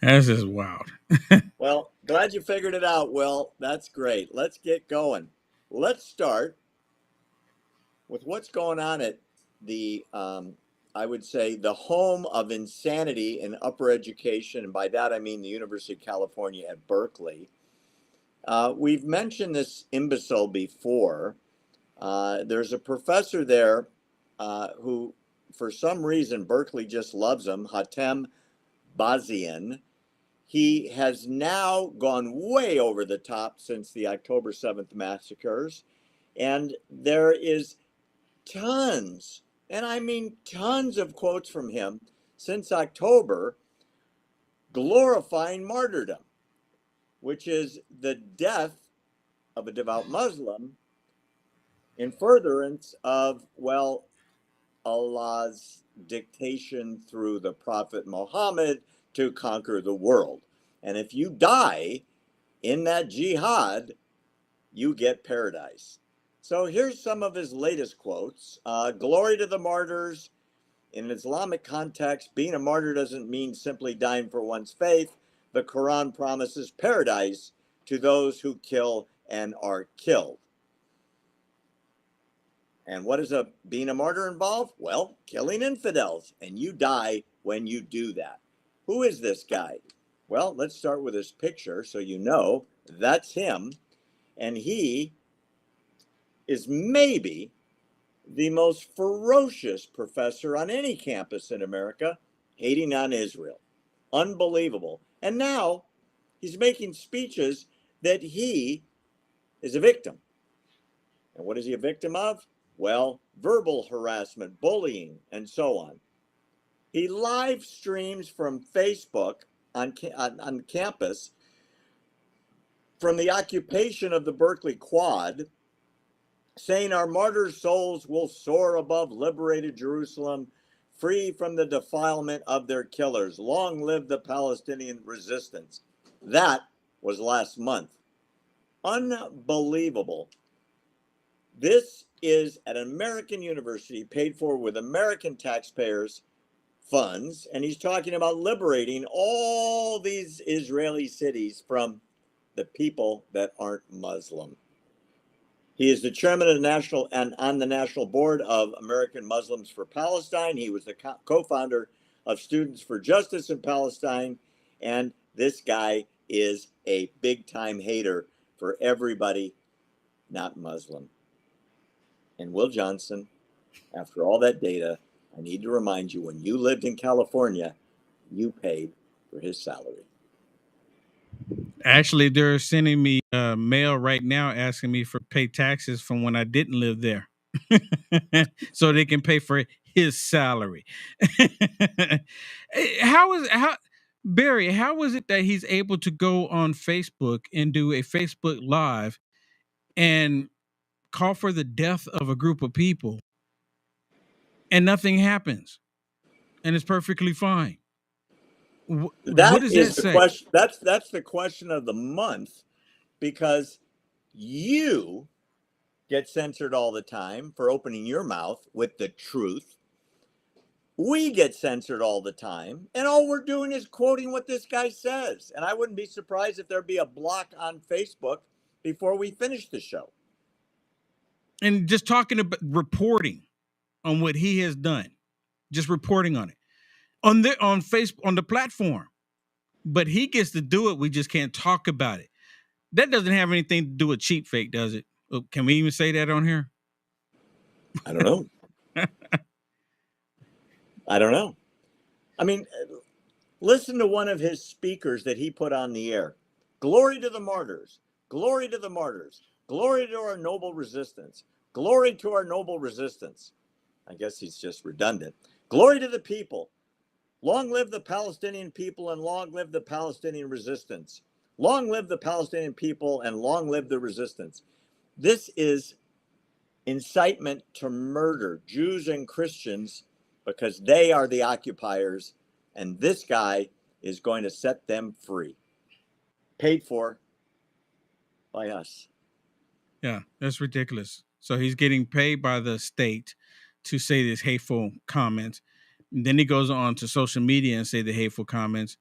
This is wild. Well, glad you figured it out, Will. That's great. Let's get going. Let's start with what's going on at I would say, the home of insanity in upper education. And by that, I mean the University of California at Berkeley. We've mentioned this imbecile before. There's a professor there who, for some reason, Berkeley just loves him, Hatem Bazian. He has now gone way over the top since the October 7th massacres. And there is tons, and I mean tons of quotes from him since October glorifying martyrdom, which is the death of a devout Muslim in furtherance of, well, Allah's dictation through the Prophet Muhammad to conquer the world. And if you die in that jihad, you get paradise. So here's some of his latest quotes. Glory to the martyrs. In an Islamic context, being a martyr doesn't mean simply dying for one's faith. The Quran promises paradise to those who kill and are killed. And what does being a martyr involve? Well, killing infidels, and you die when you do that. Who is this guy? Well, let's start with his picture so you know that's him. And he is maybe the most ferocious professor on any campus in America, hating on Israel. Unbelievable. And now he's making speeches that he is a victim. And what is he a victim of? Well, verbal harassment, bullying, and so on. He live streams from Facebook on campus from the occupation of the Berkeley Quad, saying our martyr souls will soar above liberated Jerusalem, free from the defilement of their killers. Long live the Palestinian resistance. That was last month. Unbelievable. This is an American university paid for with American taxpayers' funds, and he's talking about liberating all these Israeli cities from the people that aren't Muslim. He is the chairman of the national and on the national board of American Muslims for Palestine. He was the co-founder of Students for Justice in Palestine. And this guy is a big time hater for everybody not Muslim. And Will Johnson, after all that data, I need to remind you, when you lived in California, you paid for his salary. Actually, they're sending me mail right now asking me for pay taxes from when I didn't live there, so they can pay for his salary. How Barry? How is it that he's able to go on Facebook and do a Facebook Live and call for the death of a group of people, and nothing happens, and it's perfectly fine? What That does that is the say? question. That's the question of the month, because you get censored all the time for opening your mouth with the truth. We get censored all the time, and all we're doing is quoting what this guy says. And I wouldn't be surprised if there'd be a block on Facebook before we finish the show. And just talking about reporting on what he has done, just reporting on it on Facebook, on the platform. But he gets to do it. We just can't talk about it. That doesn't have anything to do with cheap fake, does it? Can we even say that on here? I don't know. I don't know. I mean, listen to one of his speakers that he put on the air. Glory to the martyrs. Glory to the martyrs. Glory to our noble resistance. Glory to our noble resistance. I guess he's just redundant. Glory to the people. Long live the Palestinian people and long live the Palestinian resistance. Long live the Palestinian people and long live the resistance. This is incitement to murder Jews and Christians because they are the occupiers, and this guy is going to set them free. Paid for by us. Yeah, that's ridiculous. So he's getting paid by the state to say this hateful comments. And then he goes on to social media and say the hateful comments.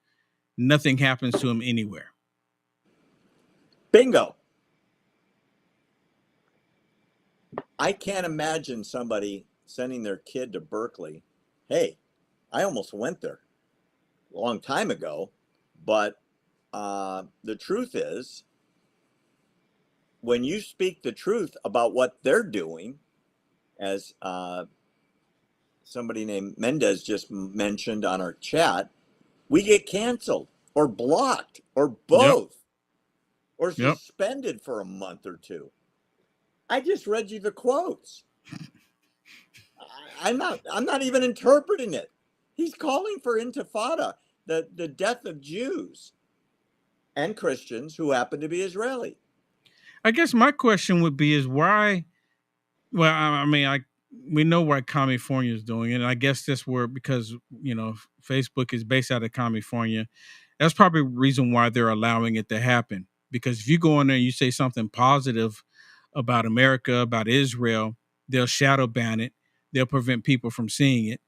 nothing happens to him anywhere. Bingo. I can't imagine somebody sending their kid to Berkeley. Hey, I almost went there a long time ago, but the truth is, when you speak the truth about what they're doing, as somebody named Mendez just mentioned on our chat, we get canceled or blocked or both, or suspended for a month or two. I just read you the quotes. I'm not even interpreting it. He's calling for intifada, the death of Jews and Christians who happen to be Israeli. I guess my question would be is why? Well, I mean, we know why California is doing it, and I guess that's where, because Facebook is based out of California. That's probably the reason why they're allowing it to happen. Because if you go in there and you say something positive about America, about Israel, they'll shadow ban it. They'll prevent people from seeing it.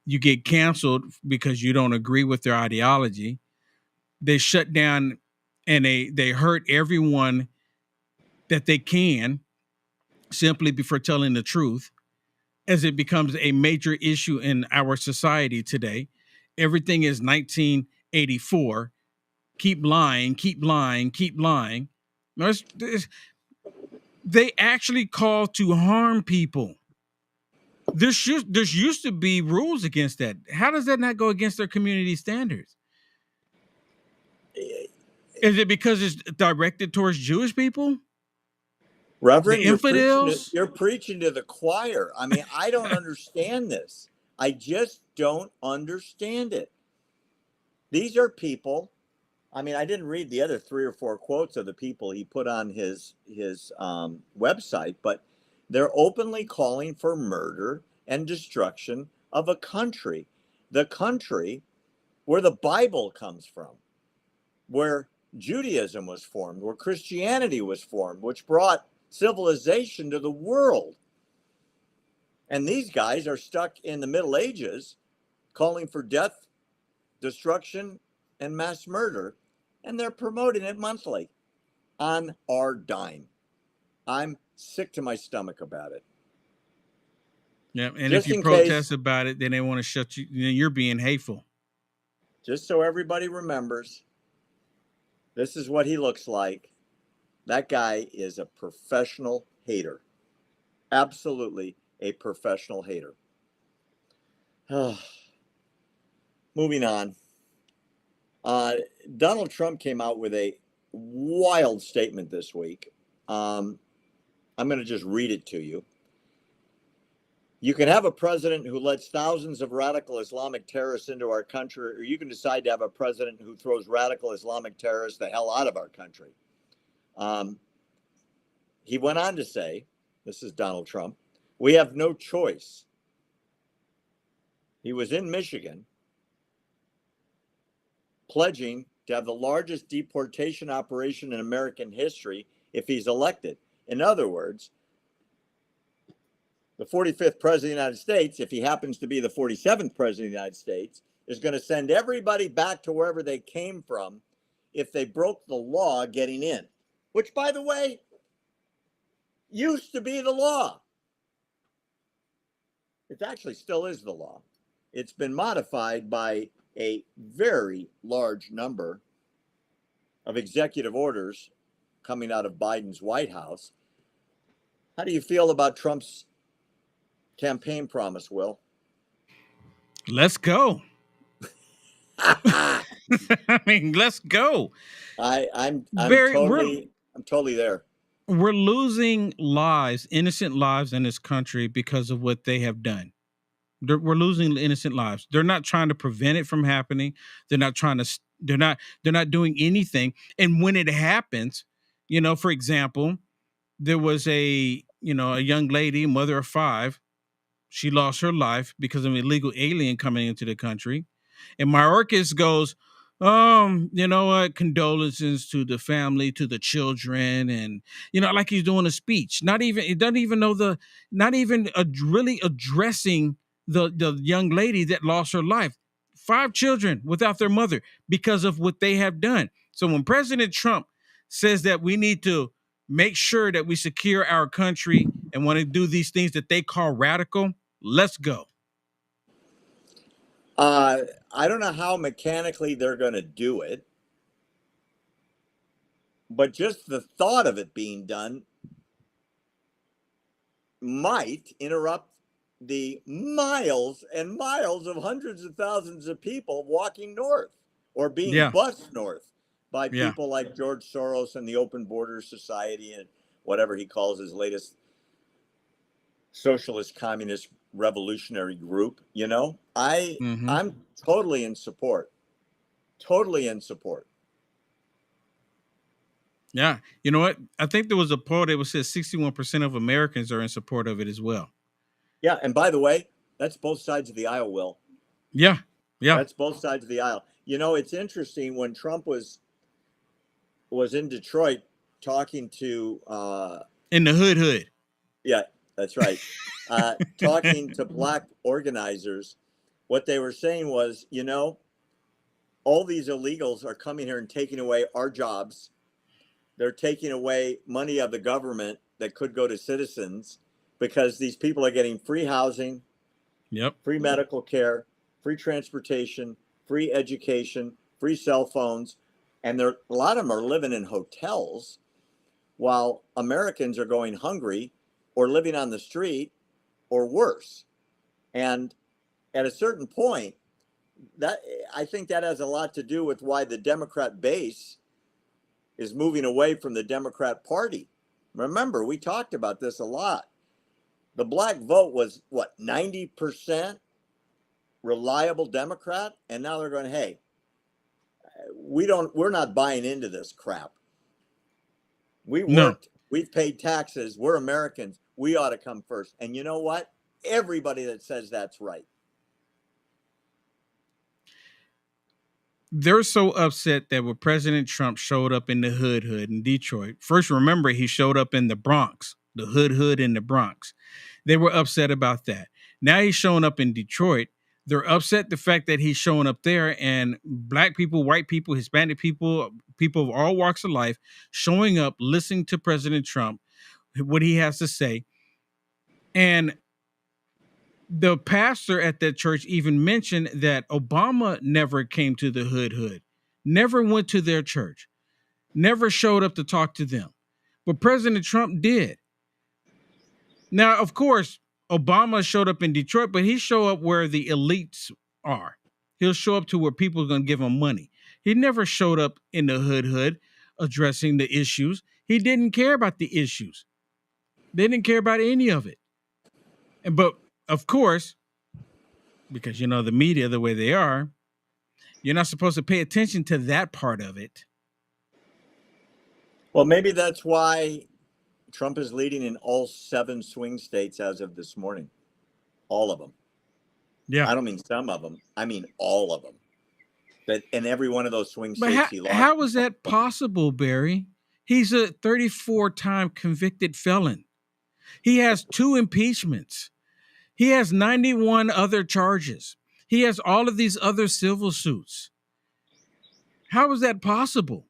You get canceled because you don't agree with their ideology. They shut down and they hurt everyone that they can simply for telling the truth, as it becomes a major issue in our society today. Everything is 1984. Keep lying, keep lying, keep lying. They actually call to harm people. There's used to be rules against that. How does that not go against their community standards? Is it because it's directed towards Jewish people? Reverend, infidels? You're preaching to the choir. I mean, I don't understand this. I just don't understand it. These are people. I mean, I didn't read the other 3 or 4 quotes of the people he put on his website, but they're openly calling for murder and destruction of a country, the country where the Bible comes from, where Judaism was formed, where Christianity was formed, which brought civilization to the world. And these guys are stuck in the Middle Ages calling for death, destruction, and mass murder, and they're promoting it monthly on our dime. I'm sick to my stomach about it. Yeah, and just if you protest about it, then they want to shut you. You're being hateful. Just so everybody remembers, this is what he looks like. That guy is a professional hater. Absolutely a professional hater. Moving on. Donald Trump came out with a wild statement this week. I'm going to just read it to you. You can have a president who lets thousands of radical Islamic terrorists into our country, or you can decide to have a president who throws radical Islamic terrorists the hell out of our country. He went on to say, this is Donald Trump, we have no choice. He was in Michigan pledging to have the largest deportation operation in American history if he's elected. In other words, the 45th president of the United States, if he happens to be the 47th president of the United States, is going to send everybody back to wherever they came from if they broke the law getting in, which, by the way, used to be the law. It actually still is the law. It's been modified by a very large number of executive orders coming out of Biden's White House. How do you feel about Trump's campaign promise, Will? Let's go. I mean, let's go. I'm totally there. We're losing lives, innocent lives in this country because of what they have done. We're losing innocent lives. They're not trying to prevent it from happening. They're not doing anything. And when it happens, for example, there was a young lady, mother of 5. She lost her life because of an illegal alien coming into the country. And Mayorkas goes, you know what? Condolences to the family, to the children, and like he's doing a speech. Not even really addressing the young lady that lost her life. 5 children without their mother because of what they have done. So when President Trump says that we need to make sure that we secure our country and want to do these things that they call radical, let's go. I don't know how mechanically they're going to do it, but just the thought of it being done might interrupt the miles and miles of hundreds of thousands of people walking north or being Yeah. bused north by Yeah. people like George Soros and the Open Borders Society and whatever he calls his latest socialist communist revolutionary group. Mhm. I'm totally in support. Totally in support. Yeah. You know what? I think there was a poll that said 61% of Americans are in support of it as well. Yeah, and by the way, that's both sides of the aisle, Will. Yeah. Yeah. That's both sides of the aisle. It's interesting when Trump was in Detroit talking to In the hood. yeah, that's right. Talking to black organizers, what they were saying was, all these illegals are coming here and taking away our jobs. They're taking away money of the government that could go to citizens because these people are getting free housing, Yep. free medical care, free transportation, free education, free cell phones, and a lot of them are living in hotels while Americans are going hungry or living on the street or worse. And at a certain point, I think that has a lot to do with why the Democrat base is moving away from the Democrat Party. Remember, we talked about this a lot. The black vote was 90% reliable Democrat, and now they're going, hey, we're not buying into this crap. We worked, we've paid taxes, we're Americans, we ought to come first. And you know what? Everybody that says that's right. They're so upset that when President Trump showed up in the hood in Detroit, first remember he showed up in the Bronx, the hood in the Bronx. They were upset about that. Now he's showing up in Detroit. They're upset the fact that he's showing up there and black people, white people, Hispanic people, people of all walks of life showing up, listening to President Trump, what he has to say. And the pastor at that church even mentioned that Obama never came to the hood, never went to their church, never showed up to talk to them. But President Trump did. Now, of course, Obama showed up in Detroit, but he showed up where the elites are. He'll show up to where people are going to give him money. He never showed up in the hood addressing the issues. He didn't care about the issues. They didn't care about any of it. But of course, because the media the way they are, you're not supposed to pay attention to that part of it. Well, maybe that's why Trump is leading in all 7 swing states as of this morning. All of them. Yeah. I don't mean some of them. I mean all of them. That in every one of those swing states But he lost. how is that possible, Barry? He's a 34-time convicted felon. He has 2 impeachments. He has 91 other charges. He has all of these other civil suits. How is that possible?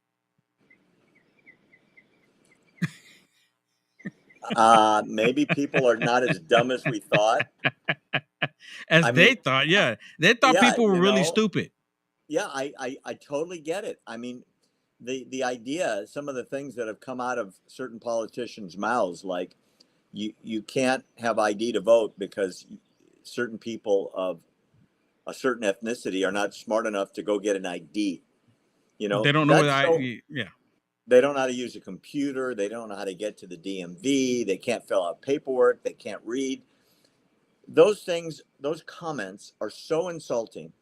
Maybe people are not as dumb as we thought. They thought, yeah. They thought people were really stupid. Yeah, I totally get it. I mean, the idea, some of the things that have come out of certain politicians' mouths, like you can't have ID to vote because certain people of a certain ethnicity are not smart enough to go get an ID. They don't know They don't know how to use a computer. They don't know how to get to the DMV. They can't fill out paperwork. They can't read. Those things, those comments are so insulting,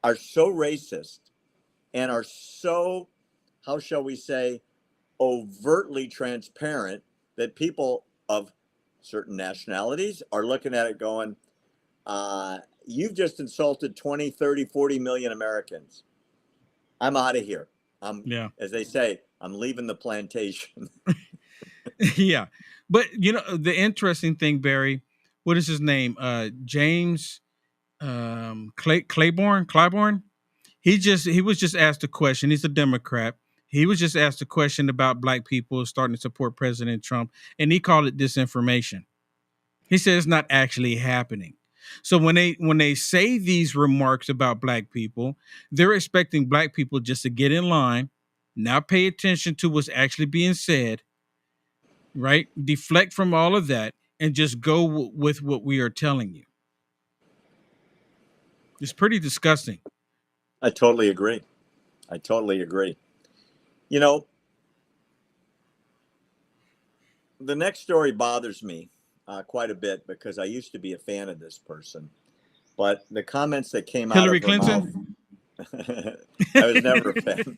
are so racist, and are so, how shall we say, overtly transparent that people of certain nationalities are looking at it going, you've just insulted 20, 30, 40 million Americans. I'm out of here. As they say, I'm leaving the plantation. Yeah. But, the interesting thing, Barry, what is his name? James Claiborne. He was just asked a question. He's a Democrat. He was just asked a question about black people starting to support President Trump, and he called it disinformation. He said it's not actually happening. So when they say these remarks about black people, they're expecting black people just to get in line, not pay attention to what's actually being said, right? Deflect from all of that and just go with what we are telling you. It's pretty disgusting. I totally agree. I totally agree. You know, the next story bothers me quite a bit because I used to be a fan of this person, but the comments that came out Hillary of her mouth, Clinton. I was never a fan.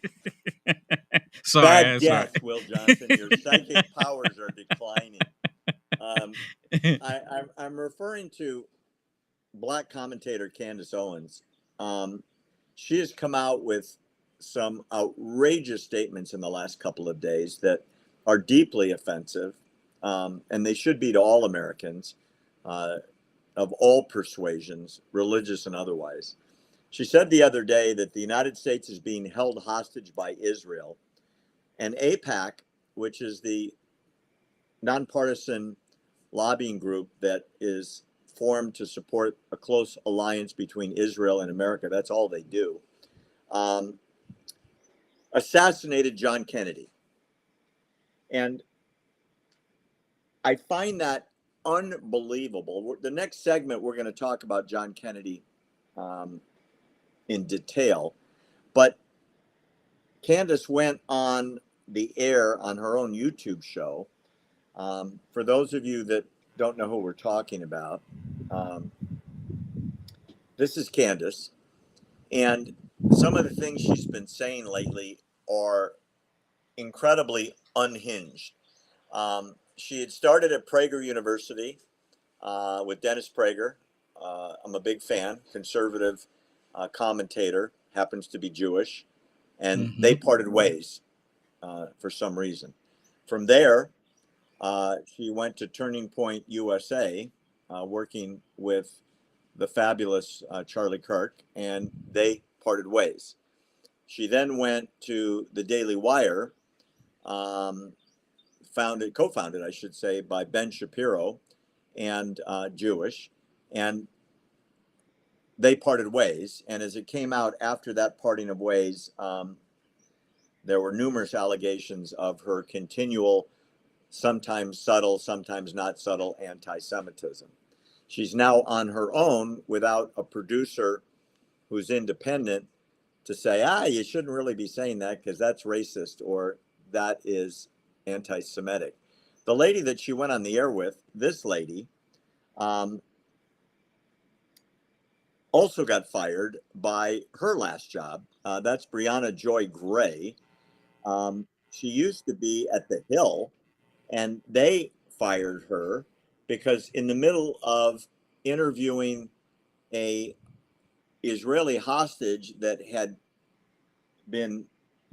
Bad guess, Will Johnson. Your psychic powers are declining. I'm referring to black commentator Candace Owens. She has come out with some outrageous statements in the last couple of days that are deeply offensive, and they should be to all Americans of all persuasions, religious and otherwise. She said the other day that the United States is being held hostage by Israel, and AIPAC, which is the nonpartisan lobbying group that is formed to support a close alliance between Israel and America, that's all they do, assassinated John Kennedy. And I find that unbelievable. The next segment, we're going to talk about John Kennedy in detail. But Candace went on the air on her own YouTube show. For those of you that don't know who we're talking about, this is Candace. And some of the things she's been saying lately are incredibly unhinged. She had started at Prager University with Dennis Prager. I'm a big fan, conservative commentator, happens to be Jewish, and they parted ways for some reason. From there, she went to Turning Point USA, working with the fabulous Charlie Kirk, and they parted ways. She then went to the Daily Wire, co-founded, I should say, by Ben Shapiro, and Jewish, and they parted ways. And as it came out after that parting of ways, there were numerous allegations of her continual, sometimes subtle, sometimes not subtle, anti-Semitism. She's now on her own without a producer who's independent to say, you shouldn't really be saying that because that's racist or that is anti-Semitic. The lady that she went on the air with, this lady, also got fired by her last job. That's Brianna Joy Gray. She used to be at The Hill, and they fired her because in the middle of interviewing a Israeli hostage that had been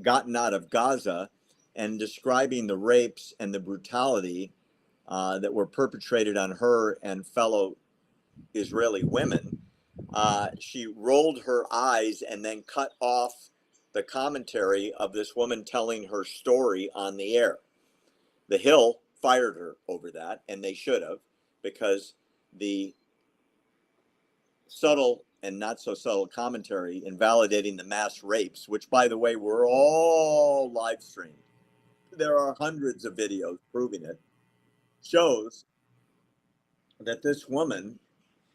gotten out of Gaza and describing the rapes and the brutality that were perpetrated on her and fellow Israeli women, she rolled her eyes and then cut off the commentary of this woman telling her story on the air. The Hill fired her over that, and they should have, because the subtle and not so subtle commentary invalidating the mass rapes, which, by the way, were all live streamed. There are hundreds of videos proving it, shows that this woman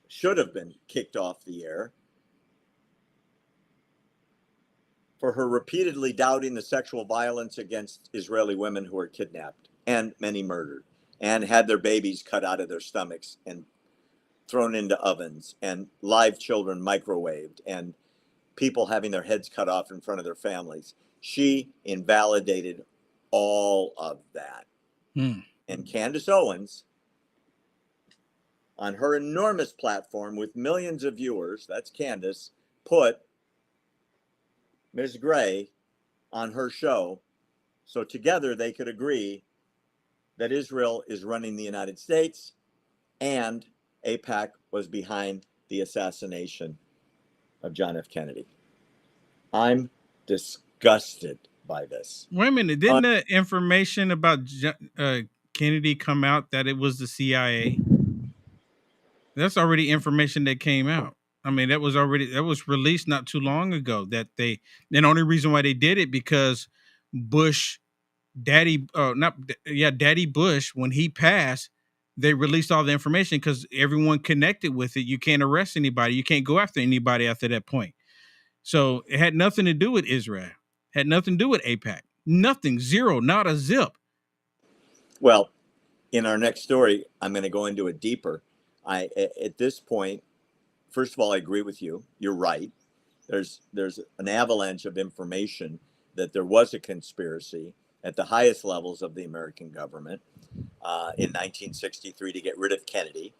should have been kicked off the air for her repeatedly doubting the sexual violence against Israeli women who were kidnapped and many murdered and had their babies cut out of their stomachs and thrown into ovens, and live children microwaved, and people having their heads cut off in front of their families. She invalidated all of that. And Candace Owens, on her enormous platform with millions of viewers, that's Candace, put Ms. Gray on her show so together they could agree that Israel is running the United States and AIPAC was behind the assassination of John F. Kennedy. I'm disgusted by this. Wait a minute. Didn't the information about Kennedy come out that it was the CIA? That's already information that came out. I mean, that was released not too long ago. And the only reason why they did it because Bush, Daddy Bush, when he passed, they released all the information because everyone connected with it. You can't arrest anybody. You can't go after anybody after that point. So it had nothing to do with Israel. Had nothing to do with AIPAC. Nothing. Zero. Not a zip. Well, in our next story, I'm going to go into it deeper. At this point, first of all, I agree with you. You're right. There's an avalanche of information that there was a conspiracy at the highest levels of the American government in 1963 to get rid of Kennedy.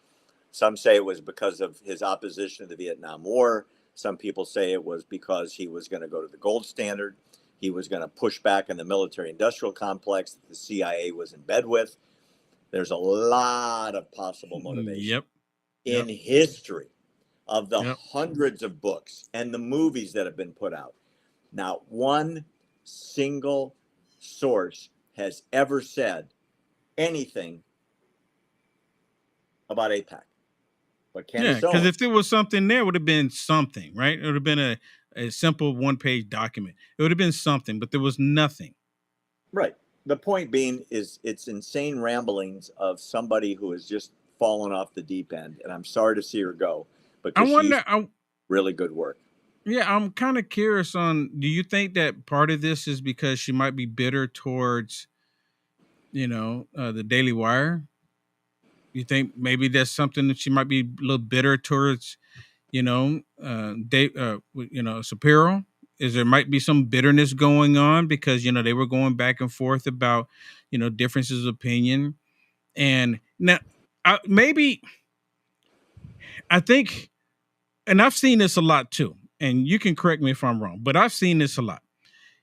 Some say it was because of his opposition to the Vietnam War. Some people say it was because he was going to go to the gold standard. He was going to push back on the military-industrial complex that the CIA was in bed with. There's a lot of possible motivation in history of the hundreds of books and the movies that have been put out. Not one single source has ever said anything about AIPAC. But Candace because Owens, if there was something there, it would have been something, right? It would have been a simple one-page document. It would have been something, but there was nothing. Right. The point being is it's insane ramblings of somebody who has just fallen off the deep end. And I'm sorry to see her go, because she's really good work. Yeah, I'm kind of curious on, do you think that part of this is because she might be bitter towards, the Daily Wire? You think maybe that's something that she might be a little bitter towards, Shapiro? Is there might be some bitterness going on because, they were going back and forth about, differences of opinion. And now I think, and I've seen this a lot too, and you can correct me if I'm wrong, but I've seen this a lot.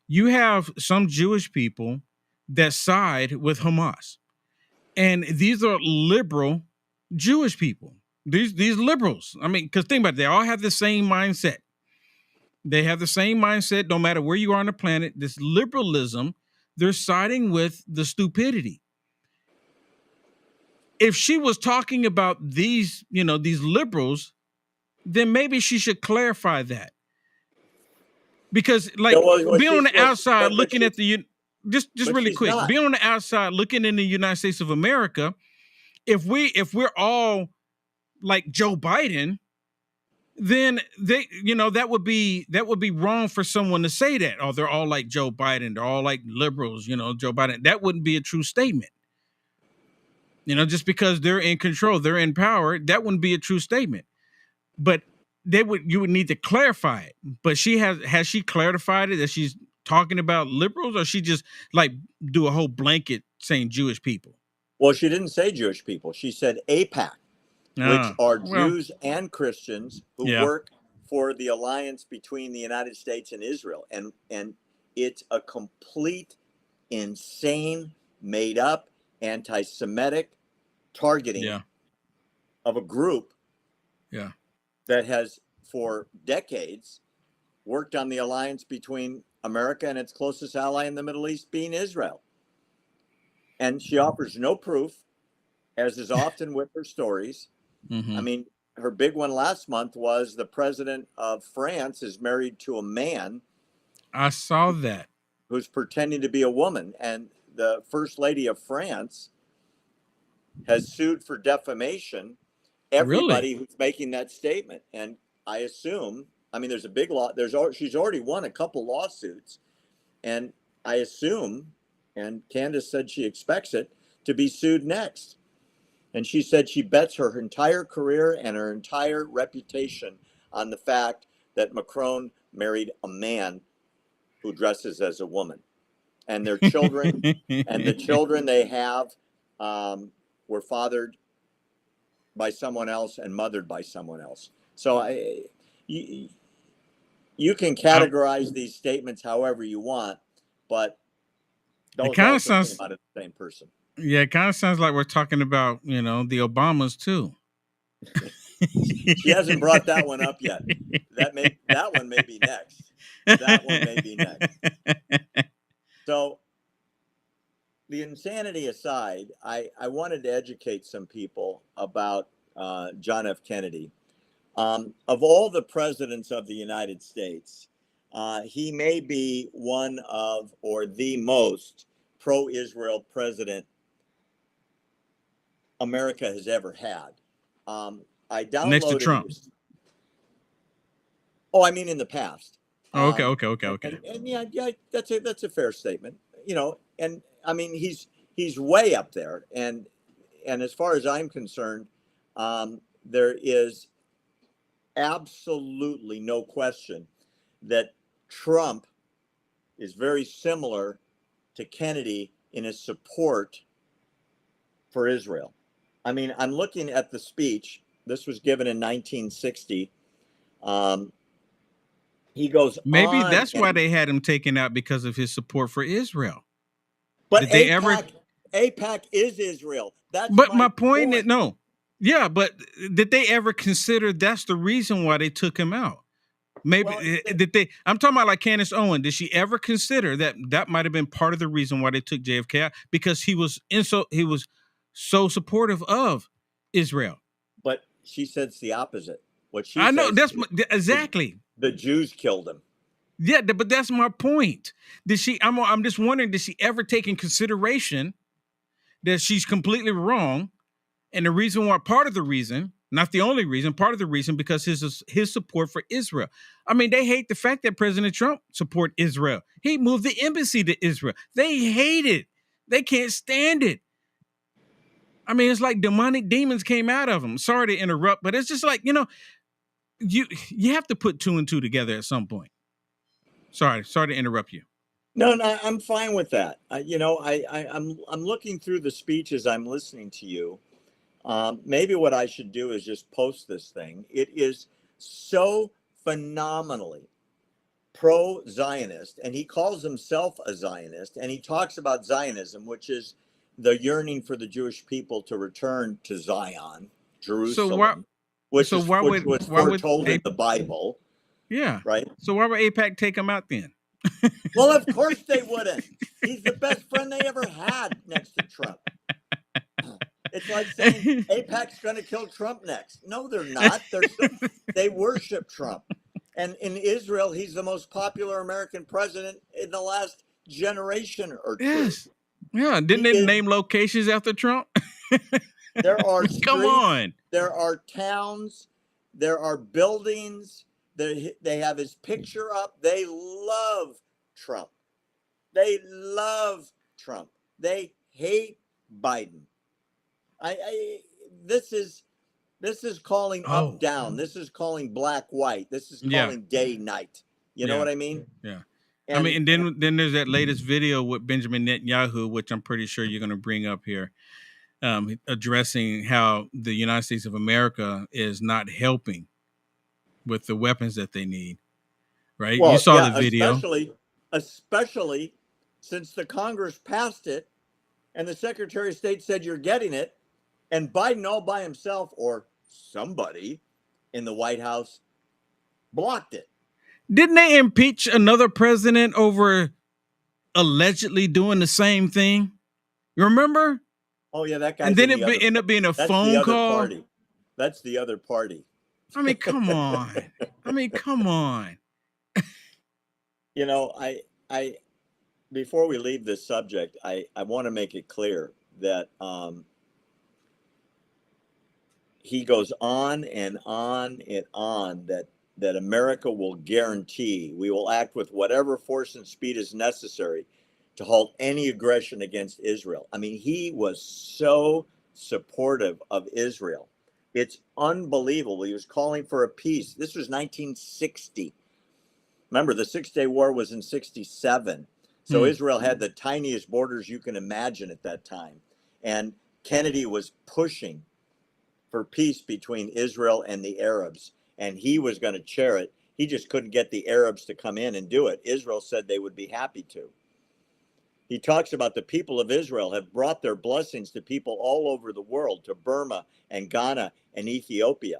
You have some Jewish people that side with Hamas, and these are liberal Jewish people. These liberals. I mean, because think about it, they all have the same mindset. They have the same mindset, no matter where you are on the planet. This liberalism, they're siding with the stupidity. If she was talking about these liberals, then maybe she should clarify that. Because being on the outside looking at just really quick, being on the outside looking in the United States of America, if we're all like Joe Biden, then that would be wrong for someone to say that. Oh, they're all like Joe Biden, they're all like liberals, Joe Biden. That wouldn't be a true statement. Just because they're in control, they're in power, that wouldn't be a true statement. But you would need to clarify it. But has she clarified it that she's talking about liberals, or she just like do a whole blanket saying Jewish people? Well, she didn't say Jewish people. She said AIPAC, which are Jews and Christians who work for the alliance between the United States and Israel. And it's a complete, insane, made up, anti-Semitic targeting of a group that has for decades worked on the alliance between America and its closest ally in the Middle East being Israel. And she offers no proof, as is often with her stories. Mm-hmm. I mean, her big one last month was the president of France is married to a man. I saw that. Who's pretending to be a woman. And the first lady of France has sued for defamation everybody who's making that statement. And I assume, there's a big law. She's already won a couple lawsuits. And I assume, and Candace said she expects it, to be sued next. And she said she bets her entire career and her entire reputation on the fact that Macron married a man who dresses as a woman. And their children and the children they have were fathered by someone else and mothered by someone else. So you can categorize these statements however you want, but those kind of sounds about the same person. Yeah, it kind of sounds like we're talking about, the Obamas too. She hasn't brought that one up yet. That one may be next. That one may be next. So, the insanity aside, I wanted to educate some people about John F. Kennedy. Of all the presidents of the United States, he may be one of, or the most pro-Israel president America has ever had. I downloaded. Next to Trump. Oh, I mean in the past. Oh, okay. And yeah, that's a fair statement. You know, and I mean he's way up there. And as far as I'm concerned, there is absolutely no question that Trump is very similar to Kennedy in his support for Israel. I mean, I'm looking at the speech. This was given in 1960. He goes maybe on, that's why they had him taken out, because of his support for Israel. But did they AIPAC is Israel. That's my point. Is, no. Yeah, but did they ever consider that's the reason why they took him out? Maybe did they? I'm talking about like Candace Owen. Did she ever consider that might have been part of the reason why they took JFK out? Because he was so supportive of Israel. But she said it's the opposite. What she I know says exactly. The Jews killed him. Yeah, but that's my point. Did she? I'm just wondering. Did she ever take in consideration that she's completely wrong, and the reason why, part of the reason, not the only reason, part of the reason, because his support for Israel. I mean, they hate the fact that President Trump support Israel. He moved the embassy to Israel. They hate it. They can't stand it. I mean, it's like demonic demons came out of him. Sorry to interrupt, but it's just like, you know, you have to put two and two together at some point. Sorry to interrupt you. No, I'm fine with that. You know, I'm looking through the speeches. I'm listening to you. Maybe what I should do is just post this thing. It is so phenomenally pro-Zionist, and he calls himself a Zionist, and he talks about Zionism, which is the yearning for the Jewish people to return to Zion, Jerusalem, which was foretold in the Bible. Yeah. Right. So why would AIPAC take him out then? Well, of course they wouldn't. He's the best friend they ever had next to Trump. It's like saying AIPAC's going to kill Trump next. No, they're not. They worship Trump. And in Israel, he's the most popular American president in the last generation or two. Yes. Yeah. Didn't they name locations after Trump? There are streets, come on. There are towns. There are buildings. They have his picture up. They love Trump. They love Trump. They hate Biden. This is calling up down. This is calling black white. This is calling day night. You know what I mean? Yeah. And then there's that latest video with Benjamin Netanyahu, which I'm pretty sure you're going to bring up here, addressing how the United States of America is not helping with the weapons that they need, right? Well, you saw the video. Especially since the Congress passed it and the Secretary of State said you're getting it, and Biden all by himself or somebody in the White House blocked it. Didn't they impeach another president over allegedly doing the same thing? You remember? Oh, yeah, that guy. And then it ended up being a phone call. Party. That's the other party. I mean, come on. You know, I before we leave this subject, I want to make it clear that he goes on and on and on that America will guarantee we will act with whatever force and speed is necessary to halt any aggression against Israel. I mean, he was so supportive of Israel. It's unbelievable. He was calling for a peace. This was 1960. Remember, the 6-Day War was in 67. So Israel had the tiniest borders you can imagine at that time. And Kennedy was pushing for peace between Israel and the Arabs. And he was going to chair it. He just couldn't get the Arabs to come in and do it. Israel said they would be happy to. He talks about the people of Israel have brought their blessings to people all over the world, to Burma and Ghana and Ethiopia.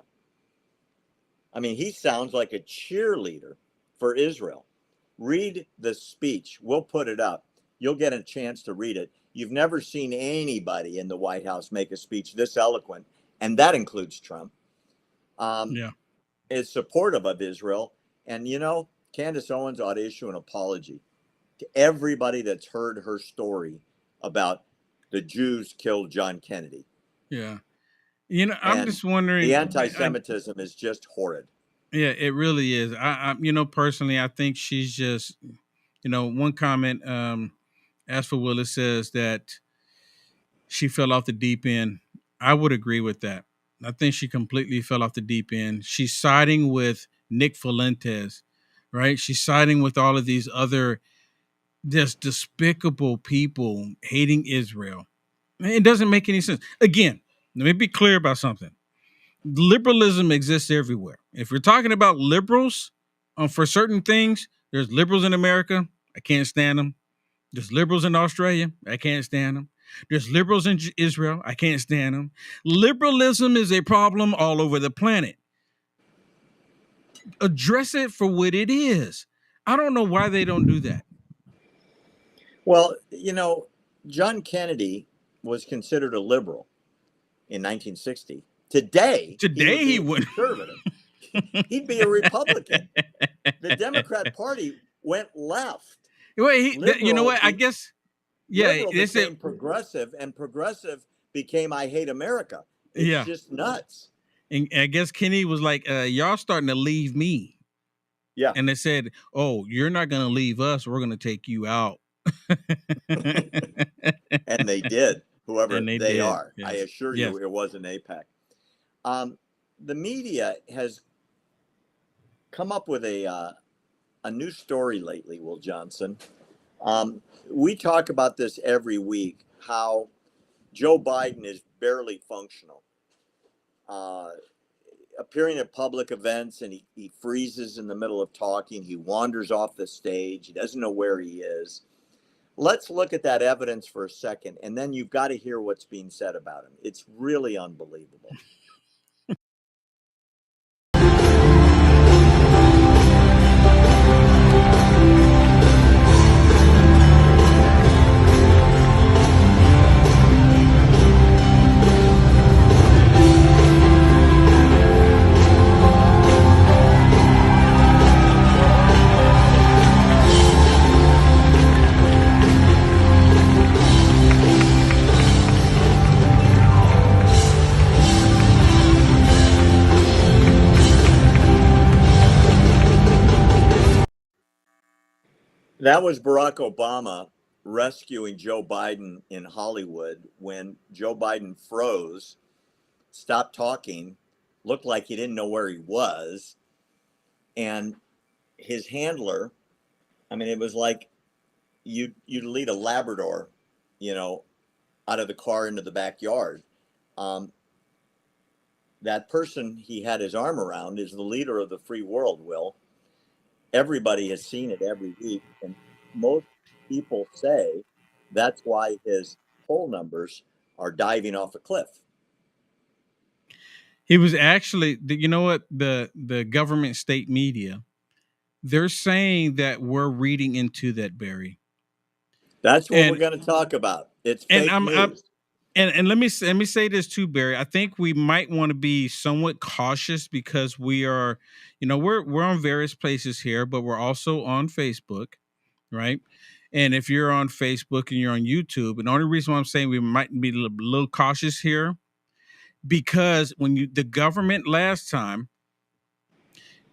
I mean, he sounds like a cheerleader for Israel. Read the speech. We'll put it up. You'll get a chance to read it. You've never seen anybody in the White House make a speech this eloquent, and that includes Trump, Yeah. is supportive of Israel. And, Candace Owens ought to issue an apology to everybody that's heard her story about the Jews killed John Kennedy. Yeah. I'm And just wondering. the anti-Semitism is just horrid. Yeah, it really is. Personally, I think she's just, one comment, as for Willis says that she fell off the deep end. I would agree with that. I think she completely fell off the deep end. She's siding with Nick Fuentes, right? She's siding with all of these other just despicable people hating Israel. It doesn't make any sense. Again, let me be clear about something. Liberalism exists everywhere. If we're talking about liberals for certain things, there's liberals in America. I can't stand them. There's liberals in Australia. I can't stand them. There's liberals in Israel. I can't stand them. Liberalism is a problem all over the planet. Address it for what it is. I don't know why they don't do that. Well, John Kennedy was considered a liberal in 1960. Today he would conservative. He'd be a Republican. The Democrat Party went left. Wait, you know what? I guess, liberal became progressive, and progressive became I hate America. It's just nuts. And I guess Kennedy was like, y'all starting to leave me. Yeah. And they said, oh, you're not going to leave us. We're going to take you out. And they did, whoever they are. Yes. I assure you it wasn't AIPAC. The media has come up with a new story lately, Will Johnson. We talk about this every week, how Joe Biden is barely functional. Appearing at public events, and he freezes in the middle of talking. He wanders off the stage. He doesn't know where he is. Let's look at that evidence for a second, and then you've got to hear what's being said about him. It's really unbelievable. That was Barack Obama rescuing Joe Biden in Hollywood when Joe Biden froze, stopped talking, looked like he didn't know where he was. And his handler, I mean, it was like you'd lead a Labrador, out of the car into the backyard. That person he had his arm around is the leader of the free world, Will. Everybody has seen it every week, and most people say that's why his poll numbers are diving off a cliff. He was actually, the government state media, they're saying that we're reading into that, Barry. That's what we're going to talk about. It's fake news. And let me say this too, Barry. I think we might want to be somewhat cautious because we are, we're on various places here, but we're also on Facebook, right? And if you're on Facebook and you're on YouTube, and the only reason why I'm saying we might be a little cautious here, because the government last time,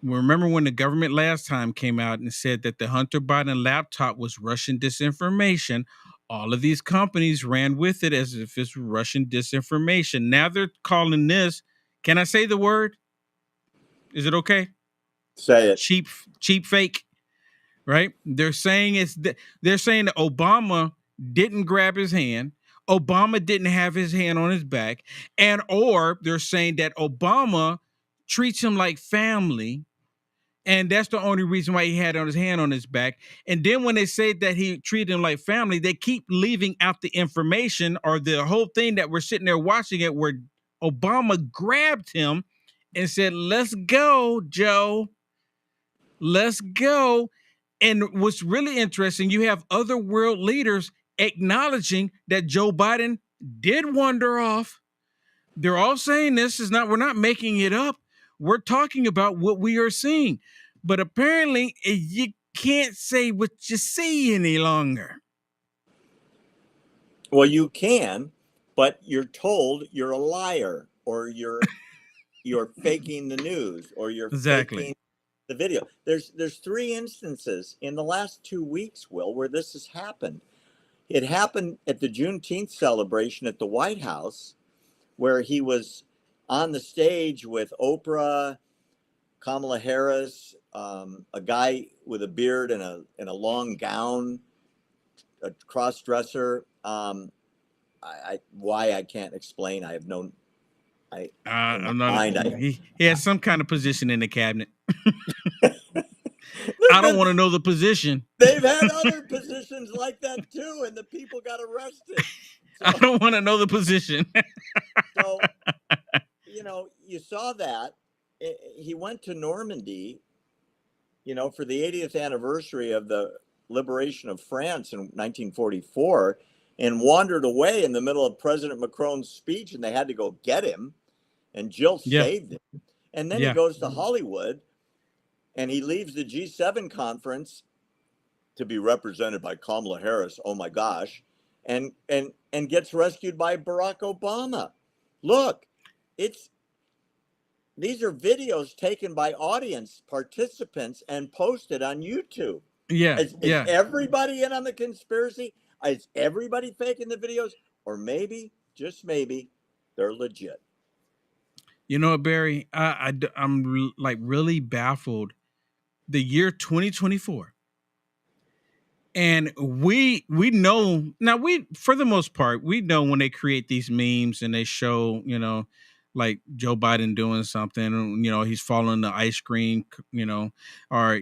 remember when the government last time came out and said that the Hunter Biden laptop was Russian disinformation, all of these companies ran with it as if it's Russian disinformation. Now they're calling this, can I say the word? Is it okay? Say it. Cheap fake, right? They're saying that Obama didn't grab his hand. Obama didn't have his hand on his back. Or they're saying that Obama treats him like family. And that's the only reason why he had his hand on his back. And then when they say that he treated him like family, they keep leaving out the information or the whole thing that we're sitting there watching it where Obama grabbed him and said, "Let's go, Joe. Let's go." And what's really interesting, you have other world leaders acknowledging that Joe Biden did wander off. They're all saying this is not, we're not making it up. We're talking about what we are seeing. But apparently, you can't say what you see any longer. Well, you can, but you're told you're a liar, or you're faking the news, or you're Exactly. faking the video. There's 3 instances in the last 2 weeks, Will, where this has happened. It happened at the Juneteenth celebration at the White House, where he was on the stage with Oprah, Kamala Harris, a guy with a beard and a long gown, a cross dresser. Why I can't explain. I have no. In my mind, he has some kind of position in the cabinet. I don't want to know the position. They've had other positions like that too, and the people got arrested. So, I don't want to know the position. So, you saw that. He went to Normandy, for the 80th anniversary of the liberation of France in 1944, and wandered away in the middle of President Macron's speech, and they had to go get him, and Jill saved him. And then he goes to Hollywood, and he leaves the G7 conference to be represented by Kamala Harris. Oh my gosh. And gets rescued by Barack Obama. Look, these are videos taken by audience participants and posted on YouTube. Is everybody in on the conspiracy? Is everybody faking the videos? Or maybe, just maybe, they're legit. You know what, Barry? I'm like really baffled. The year 2024. And we know now, for the most part, we know when they create these memes and they show, like Joe Biden doing something, he's following the ice cream, or,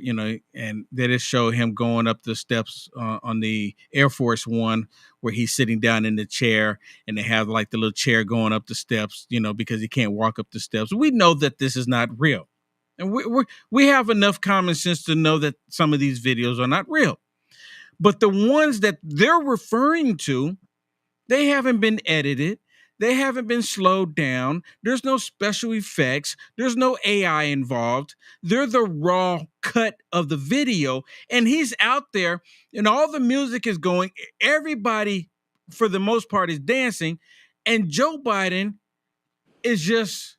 and they just show him going up the steps on the Air Force One, where he's sitting down in the chair, and they have like the little chair going up the steps, because he can't walk up the steps. We know that this is not real. And we have enough common sense to know that some of these videos are not real. But the ones that they're referring to, they haven't been edited. They haven't been slowed down. There's no special effects. There's no AI involved. They're the raw cut of the video. And he's out there and all the music is going. Everybody, for the most part, is dancing. And Joe Biden is just...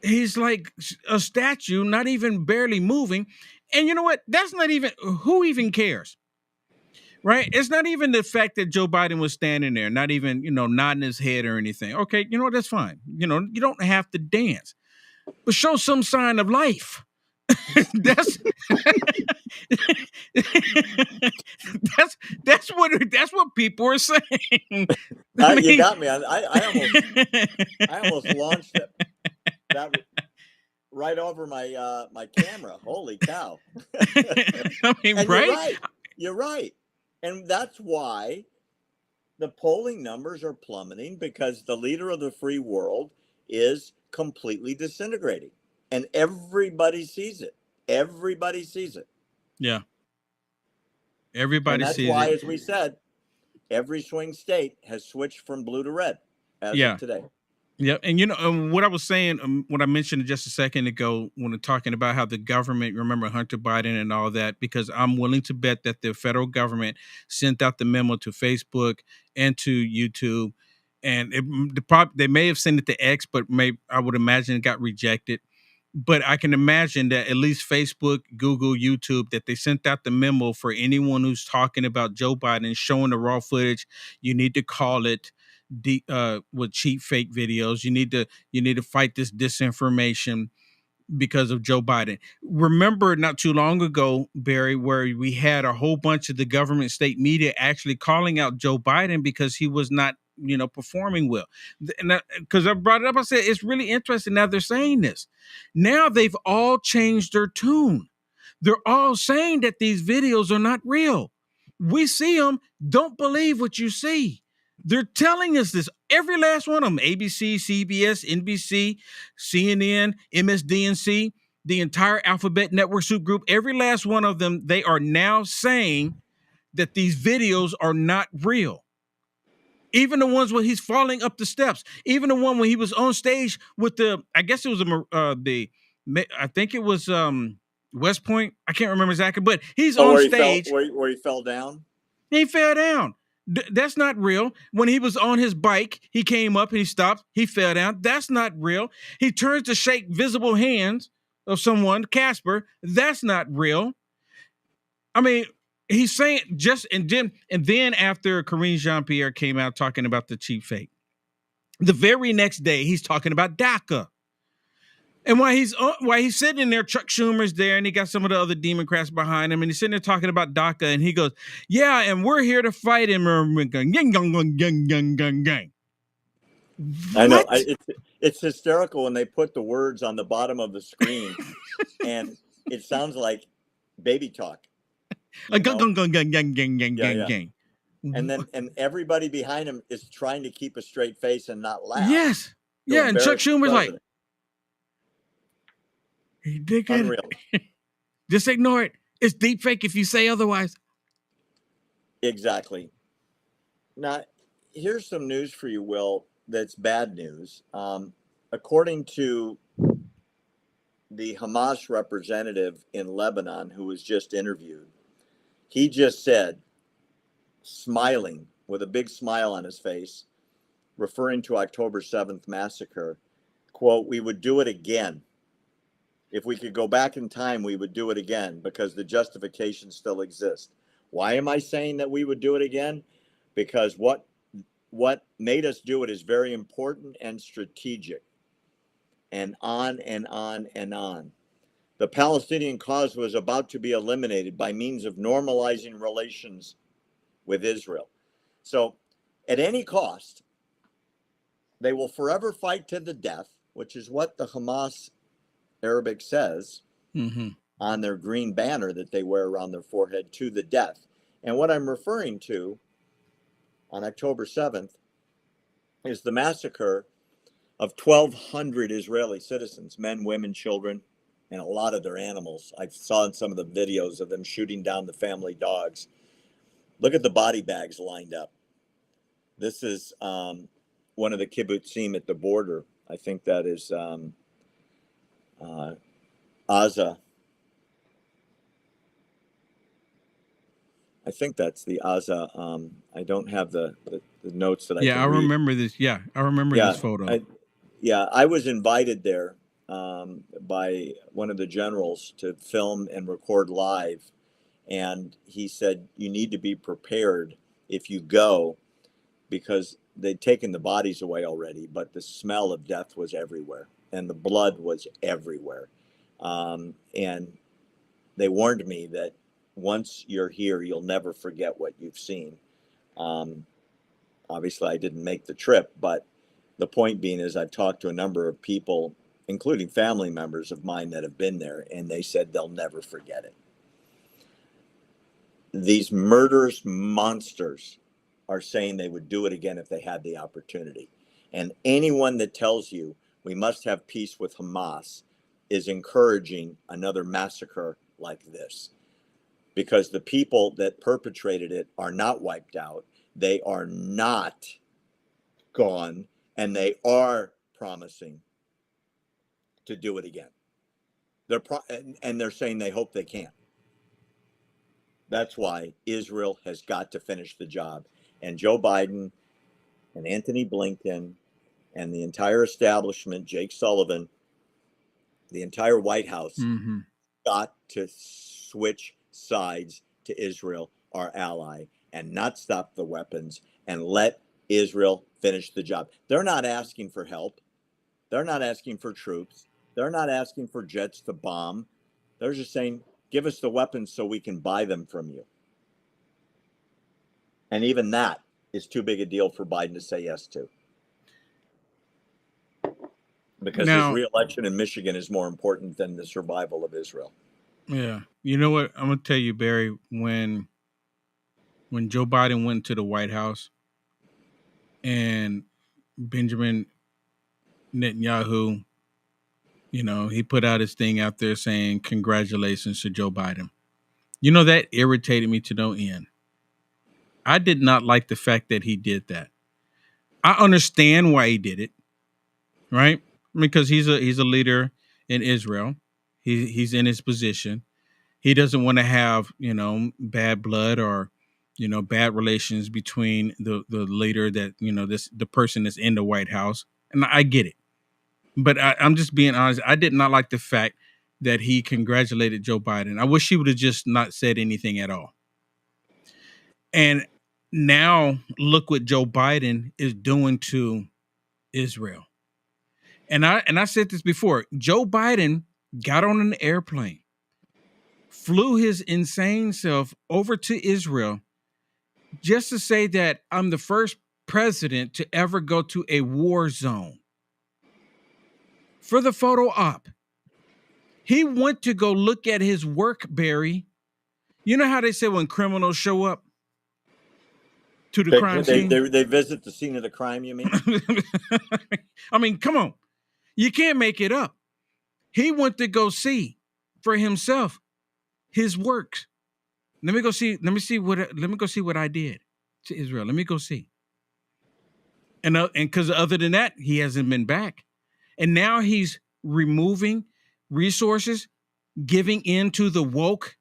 he's like a statue, not even barely moving. And you know what? That's not even, who even cares? Right? It's not even the fact that Joe Biden was standing there, not even, nodding his head or anything. Okay, that's fine. You don't have to dance, but show some sign of life. that's what people are saying. You got me. I almost launched that right over my camera. Holy cow. Right? You're right. And that's why the polling numbers are plummeting, because the leader of the free world is completely disintegrating. And everybody sees it. Everybody sees it. Yeah. Everybody sees it. And that's why, as we said, every swing state has switched from blue to red as of today. Yeah, and what I was saying, what I mentioned just a second ago when talking about how the government, remember Hunter Biden and all that, because I'm willing to bet that the federal government sent out the memo to Facebook and to YouTube, and they may have sent it to X, but I would imagine it got rejected. But I can imagine that at least Facebook, Google, YouTube, that they sent out the memo for anyone who's talking about Joe Biden, showing the raw footage. You need to call it with cheap fake videos. You need to fight this disinformation because of Joe Biden. Remember not too long ago, Barry, where we had a whole bunch of the government state media actually calling out Joe Biden because he was not, performing well. And because I brought it up, I said, it's really interesting. Now they're saying this. Now they've all changed their tune. They're all saying that these videos are not real. We see them. Don't believe what you see. They're telling us this. Every last one of them, ABC, CBS, NBC, CNN, MSDNC, the entire Alphabet Network Soup Group, every last one of them, they are now saying that these videos are not real. Even the ones where he's falling up the steps, even the one when he was on stage with I guess it was I think it was West Point. I can't remember exactly, but he's on stage. Where he fell down? He fell down. That's not real. When he was on his bike, he came up and he stopped. He fell down. That's not real. He turns to shake visible hands of someone, Casper. That's not real. I mean, he's saying and then after Karine Jean-Pierre came out talking about the cheap fake, the very next day he's talking about DACA. And while he's sitting in there, Chuck Schumer's there, and he got some of the other Democrats behind him, and he's sitting there talking about DACA, and he goes, "Yeah, and we're here to fight him." I know. It's hysterical when they put the words on the bottom of the screen, and it sounds like baby talk. And everybody behind him is trying to keep a straight face and not laugh. Yes. Yeah, and Chuck Schumer's like, he did it. Unreal. Just ignore it. It's deep fake if you say otherwise. Exactly. Now, here's some news for you, Will, that's bad news. According to the Hamas representative in Lebanon who was just interviewed, he just said, smiling with a big smile on his face, referring to October 7th massacre, quote, "We would do it again. If we could go back in time, we would do it again because the justification still exists." Why am I saying that we would do it again? Because what made us do it is very important and strategic. And on and on and on. The Palestinian cause was about to be eliminated by means of normalizing relations with Israel. So at any cost, they will forever fight to the death, which is what the Hamas Arabic says on their green banner that they wear around their forehead, to the death. And what I'm referring to on October 7th is the massacre of 1,200 Israeli citizens, men, women, children, and a lot of their animals. I saw in some of the videos of them shooting down the family dogs. Look at the body bags lined up. This is one of the kibbutzim at the border. I think that is Aza. I think that's the Aza. I don't have the notes that I can read. Remember this. Yeah, I remember this photo. I was invited there by one of the generals to film and record live. And he said, you need to be prepared if you go, because they'd taken the bodies away already, but the smell of death was everywhere and the blood was everywhere. And they warned me that once you're here, you'll never forget what you've seen. Obviously, I didn't make the trip, but the point being is I've talked to a number of people, including family members of mine that have been there, and they said they'll never forget it. These murderous monsters are saying they would do it again if they had the opportunity. And anyone that tells you we must have peace with Hamas is encouraging another massacre like this, because the people that perpetrated it are not wiped out. They are not gone, and they are promising to do it again. They're saying they hope they can. That's why Israel has got to finish the job. And Joe Biden and Antony Blinken and the entire establishment, Jake Sullivan, the entire White House, got to switch sides to Israel, our ally, and not stop the weapons and let Israel finish the job. They're not asking for help. They're not asking for troops. They're not asking for jets to bomb. They're just saying, give us the weapons so we can buy them from you. And even that is too big a deal for Biden to say yes to. Because his re-election in Michigan is more important than the survival of Israel. Yeah. You know what? I'm going to tell you, Barry, when Joe Biden went to the White House, and Benjamin Netanyahu, he put out his thing out there saying congratulations to Joe Biden. That irritated me to no end. I did not like the fact that he did that. I understand why he did it, right? Because he's a leader in Israel. He's in his position. He doesn't want to have, bad blood or, bad relations between the leader that, the person that's in the White House. And I get it. But I'm just being honest. I did not like the fact that he congratulated Joe Biden. I wish he would have just not said anything at all. And now look what Joe Biden is doing to Israel. And I said this before. Joe Biden got on an airplane, flew his insane self over to Israel just to say that I'm the first president to ever go to a war zone. For the photo op. He went to go look at his work, Barry. You know how they say when criminals show up to the crime scene? They visit the scene of the crime, you mean? I mean, come on. You can't make it up. He went to go see for himself his works. Let me go see what I did to Israel. Let me go see. And because other than that, he hasn't been back. And now he's removing resources, giving in to the woke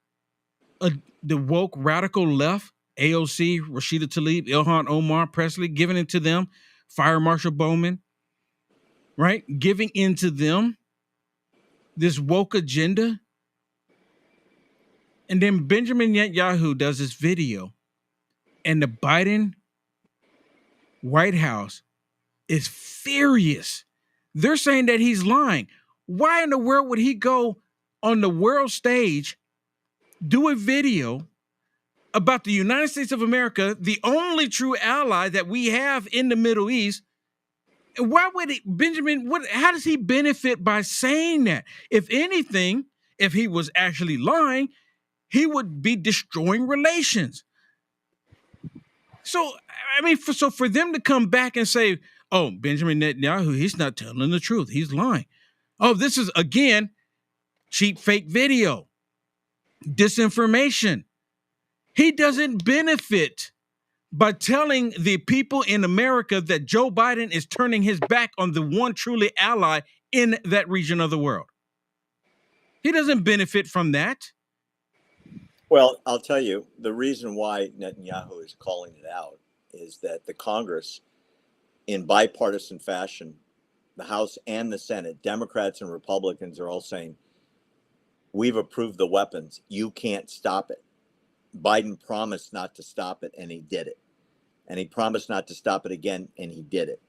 radical left, AOC, Rashida Tlaib, Ilhan Omar, Presley, giving it to them, Fire Marshal Bowman, right? Giving into them this woke agenda. And then Benjamin Netanyahu does this video, and the Biden White House is furious. They're saying that he's lying. Why in the world would he go on the world stage, do a video about the United States of America, the only true ally that we have in the Middle East? And why would how does he benefit by saying that? If anything, if he was actually lying, he would be destroying relations. So, I mean, for them to come back and say, oh, Benjamin Netanyahu, he's not telling the truth. He's lying. Oh, this is, again, cheap fake video, disinformation. He doesn't benefit by telling the people in America that Joe Biden is turning his back on the one truly ally in that region of the world. He doesn't benefit from that. Well, I'll tell you, the reason why Netanyahu is calling it out is that the Congress, in bipartisan fashion, the House and the Senate, Democrats and Republicans are all saying, we've approved the weapons. You can't stop it. Biden promised not to stop it, and he did it. And he promised not to stop it again, and he did it.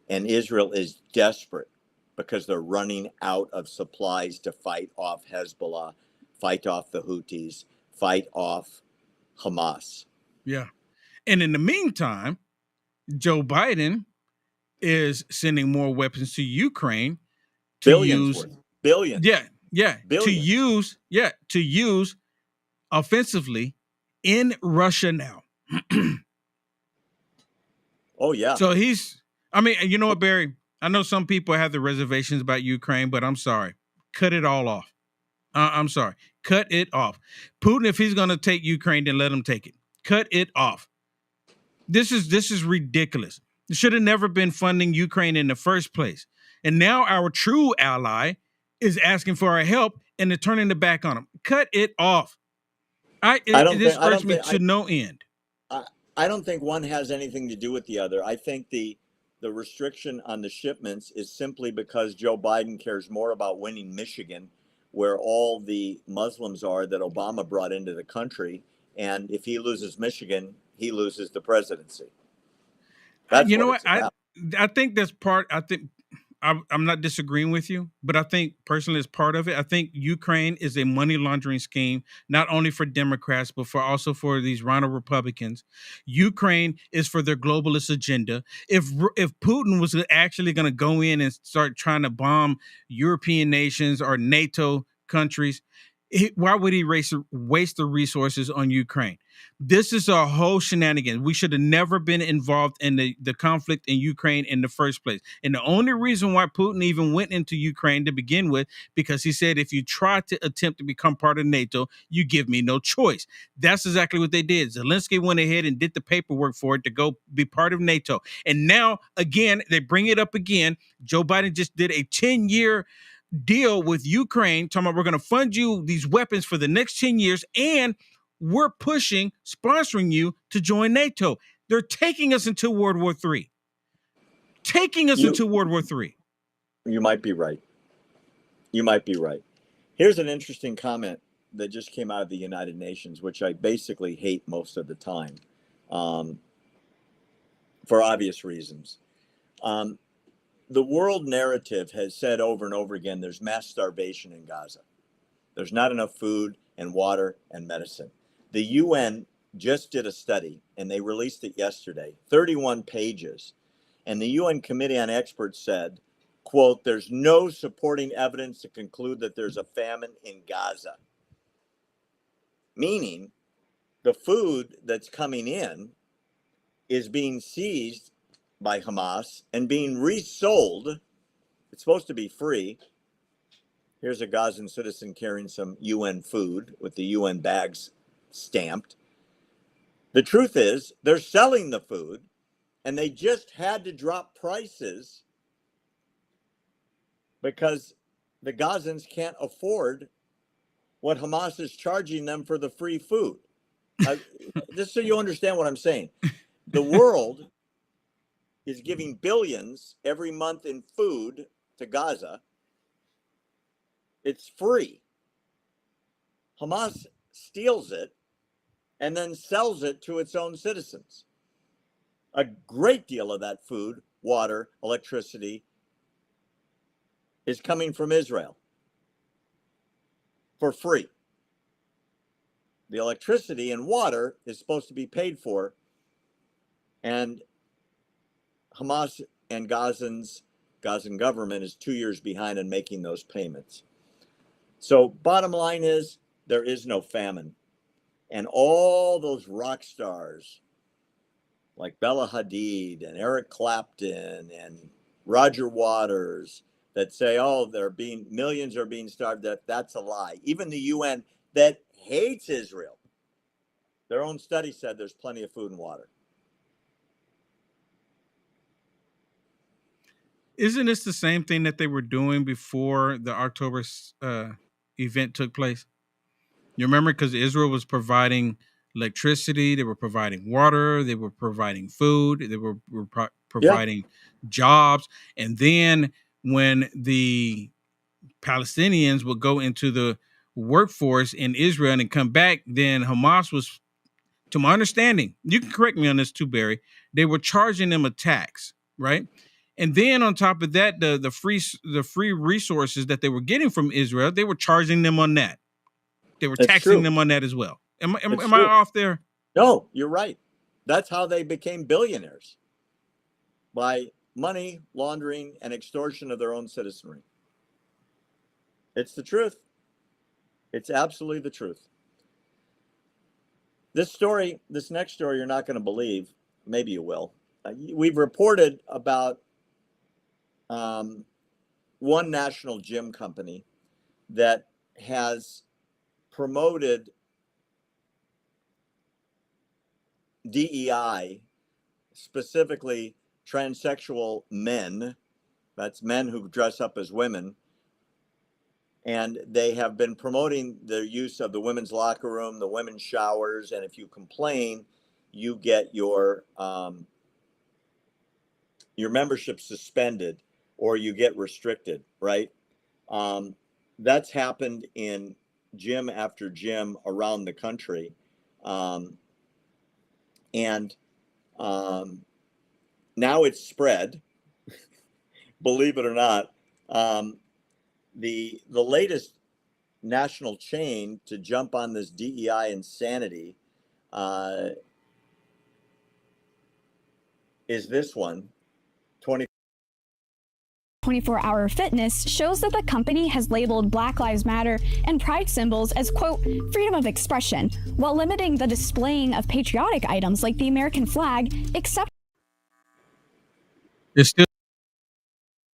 And Israel is desperate because they're running out of supplies to fight off Hezbollah, fight off the Houthis, fight off Hamas. Yeah. And in the meantime, Joe Biden is sending more weapons to Ukraine to use billions. Yeah. Billions. To use offensively in Russia now. Oh, yeah. So you know what, Barry? I know some people have the reservations about Ukraine, but I'm sorry. Cut it all off. I'm sorry. Cut it off. Putin, if he's going to take Ukraine, then let him take it. Cut it off. This is ridiculous. It should have never been funding Ukraine in the first place. And now our true ally is asking for our help and they're turning the back on him. Cut it off. This hurts me to no end. I don't think one has anything to do with the other. I think the restriction on the shipments is simply because Joe Biden cares more about winning Michigan, where all the Muslims are that Obama brought into the country. And if he loses Michigan, he loses the presidency. You know what? I think that's part. I'm not disagreeing with you, but I think personally it's part of it. I think Ukraine is a money laundering scheme, not only for Democrats, but also for these rhino Republicans. Ukraine is for their globalist agenda. If Putin was actually going to go in and start trying to bomb European nations or NATO countries, Why would he waste the resources on Ukraine? This is a whole shenanigan. We should have never been involved in the conflict in Ukraine in the first place. And the only reason why Putin even went into Ukraine to begin with, because he said, if you try to attempt to become part of NATO, you give me no choice. That's exactly what they did. Zelensky went ahead and did the paperwork for it to go be part of NATO. And now, again, they bring it up again. Joe Biden just did a 10-year deal with Ukraine, talking about we're going to fund you these weapons for the next 10 years, and we're sponsoring you to join NATO. They're taking us into World War III. You might be right. You might be right. Here's an interesting comment that just came out of the United Nations, which I basically hate most of the time, for obvious reasons. The world narrative has said over and over again, there's mass starvation in Gaza. There's not enough food and water and medicine. The UN just did a study, and they released it yesterday, 31 pages. And the UN Committee on Experts said, quote, there's no supporting evidence to conclude that there's a famine in Gaza. Meaning the food that's coming in is being seized by Hamas and being resold. It's supposed to be free. Here's a Gazan citizen carrying some UN food with the UN bags stamped. The truth is, they're selling the food, and they just had to drop prices because the Gazans can't afford what Hamas is charging them for the free food. Just so you understand what I'm saying. The world is giving billions every month in food to Gaza. It's free. Hamas steals it and then sells it to its own citizens. A great deal of that food, water, electricity is coming from Israel for free. The electricity and water is supposed to be paid for, and Hamas and Gazan government is 2 years behind in making those payments. So bottom line is, there is no famine. And all those rock stars like Bella Hadid and Eric Clapton and Roger Waters that say, oh, millions are being starved, that's a lie. Even the UN that hates Israel, their own study said there's plenty of food and water. Isn't this the same thing that they were doing before the October event took place? You remember, because Israel was providing electricity, they were providing water, they were providing food, they were providing jobs. And then when the Palestinians would go into the workforce in Israel and come back, then Hamas was, to my understanding, you can correct me on this too, Barry, they were charging them a tax, right? And then on top of that, the free resources that they were getting from Israel, they were charging them on that. They were taxing them on that as well. Am I off there? No, you're right. That's how they became billionaires, by money laundering and extortion of their own citizenry. It's the truth. It's absolutely the truth. This next story, you're not going to believe. Maybe you will. We've reported about one national gym company that has promoted DEI, specifically transsexual men. That's men who dress up as women. And they have been promoting the use of the women's locker room, the women's showers. And if you complain, you get your membership suspended, or you get restricted, right? That's happened in gym after gym around the country. And now it's spread, believe it or not. The latest national chain to jump on this DEI insanity is this one, 24-Hour Fitness shows that the company has labeled Black Lives Matter and pride symbols as, quote, freedom of expression, while limiting the displaying of patriotic items like the American flag, except It's still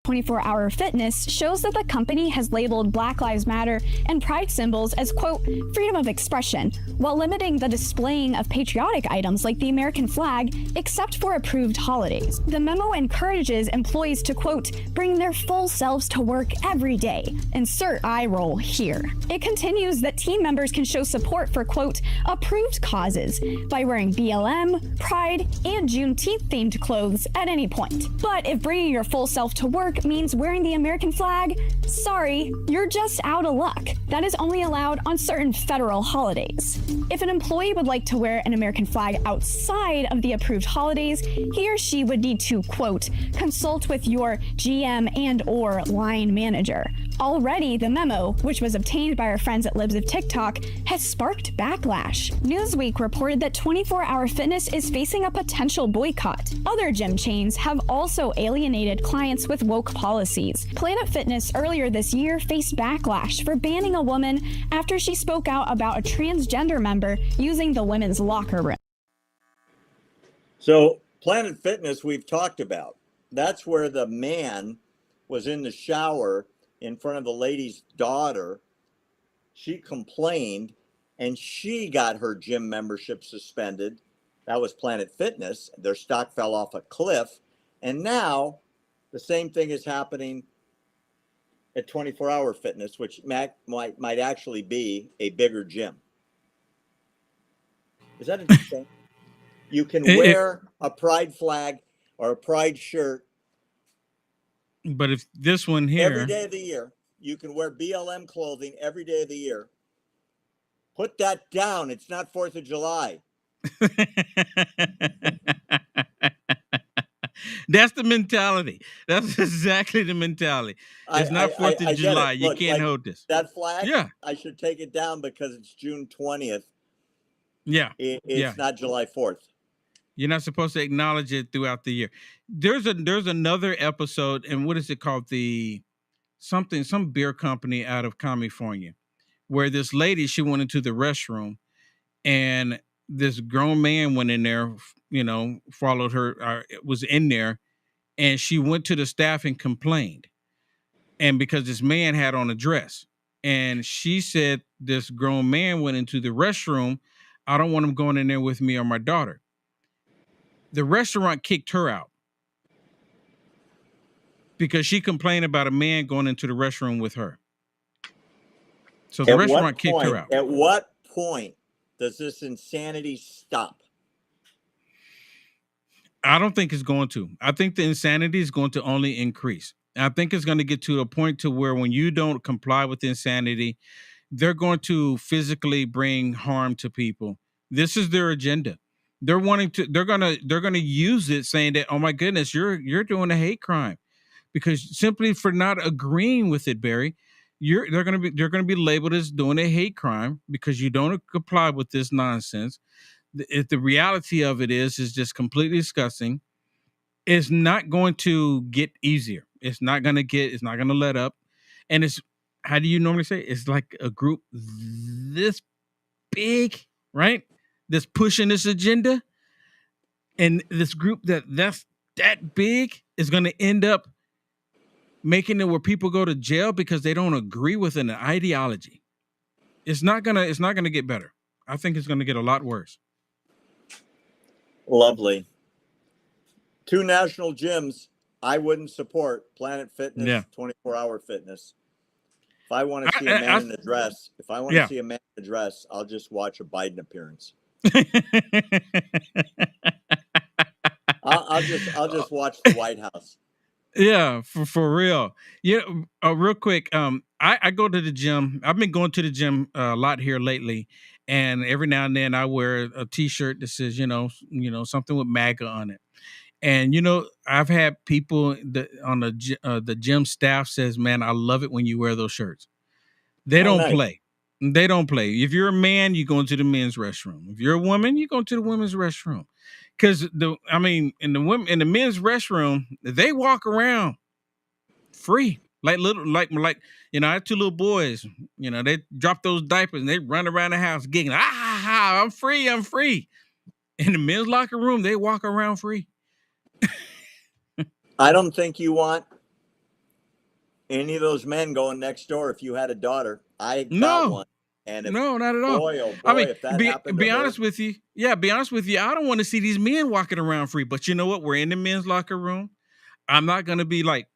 24-Hour Fitness shows that the company has labeled Black Lives Matter and pride symbols as, quote, freedom of expression, while limiting the displaying of patriotic items like the American flag, except for approved holidays. The memo encourages employees to, quote, bring their full selves to work every day. Insert eye roll here. It continues that team members can show support for, quote, approved causes by wearing BLM, Pride, and Juneteenth themed clothes at any point. But if bringing your full self to work means wearing the American flag, sorry, you're just out of luck. That is only allowed on certain federal holidays. If an employee would like to wear an American flag outside of the approved holidays, he or she would need to, quote, consult with your GM and/or line manager. Already, the memo, which was obtained by our friends at Libs of TikTok, has sparked backlash. Newsweek reported that 24-Hour Fitness is facing a potential boycott. Other gym chains have also alienated clients with woke policies. Planet Fitness earlier this year faced backlash for banning a woman after she spoke out about a transgender member using the women's locker room. So Planet Fitness, we've talked about. That's where the man was in the shower in front of the lady's daughter. She complained and she got her gym membership suspended. That was Planet Fitness. Their stock fell off a cliff. And now the same thing is happening at 24-Hour Fitness, which might actually be a bigger gym. Is that interesting? You can wear a pride flag or a pride shirt. But if this one here, every day of the year, you can wear BLM clothing every day of the year. Put that down. It's not 4th of July. That's the mentality. That's exactly the mentality. It's not 4th of July. You can't hold this. That flag, yeah, I should take it down because it's June 20th. Yeah. It's not July 4th. You're not supposed to acknowledge it throughout the year. There's another episode, and what is it called? Some beer company out of California, where this lady, she went into the restroom, and this grown man went in there, followed her, was in there, and she went to the staff and complained. And because this man had on a dress, and she said, this grown man went into the restroom. I don't want him going in there with me or my daughter. The restaurant kicked her out because she complained about a man going into the restroom with her. So the restaurant kicked her out. At what point does this insanity stop? I don't think it's going to. I think the insanity is going to only increase. I think it's going to get to a point to where when you don't comply with insanity, they're going to physically bring harm to people. This is their agenda. They're going to use it, saying that, oh my goodness, you're doing a hate crime, because simply for not agreeing with it, Barry, they're going to be labeled as doing a hate crime because you don't comply with this nonsense. The reality of it is just completely disgusting. It's not going to get easier. It's not going to let up. And it's, how do you normally say it? It's like a group this big, right? That's pushing this agenda, and this group that's that big is going to end up making it where people go to jail because they don't agree with an ideology. It's not gonna get better. I think it's going to get a lot worse. Lovely. 2 national gyms I wouldn't support: Planet Fitness, 24-Hour Fitness. If I want to see a man in a dress, I'll just watch a Biden appearance. I'll just watch the White House. Yeah, for real. Yeah, real quick. I go to the gym. I've been going to the gym a lot here lately, and every now and then I wear a T-shirt that says, something with MAGA on it. And I've had people on the gym staff says, "Man, I love it when you wear those shirts." They don't play. They don't play. If you're a man, you go into the men's restroom. If you're a woman, you go into the women's restroom. Because in the men's restroom, they walk around. free. Like I had two little boys. They drop those diapers and they run around the house giggling. I'm free. I'm free. In the men's locker room, they walk around free. I don't think you want any of those men going next door if you had a daughter. I got No, one. And if no, not at all. boy, oh I boy, mean, if that be happened be to her, honest with you. Yeah, be honest with you. I don't want to see these men walking around free. But you know what? We're in the men's locker room. I'm not gonna be like,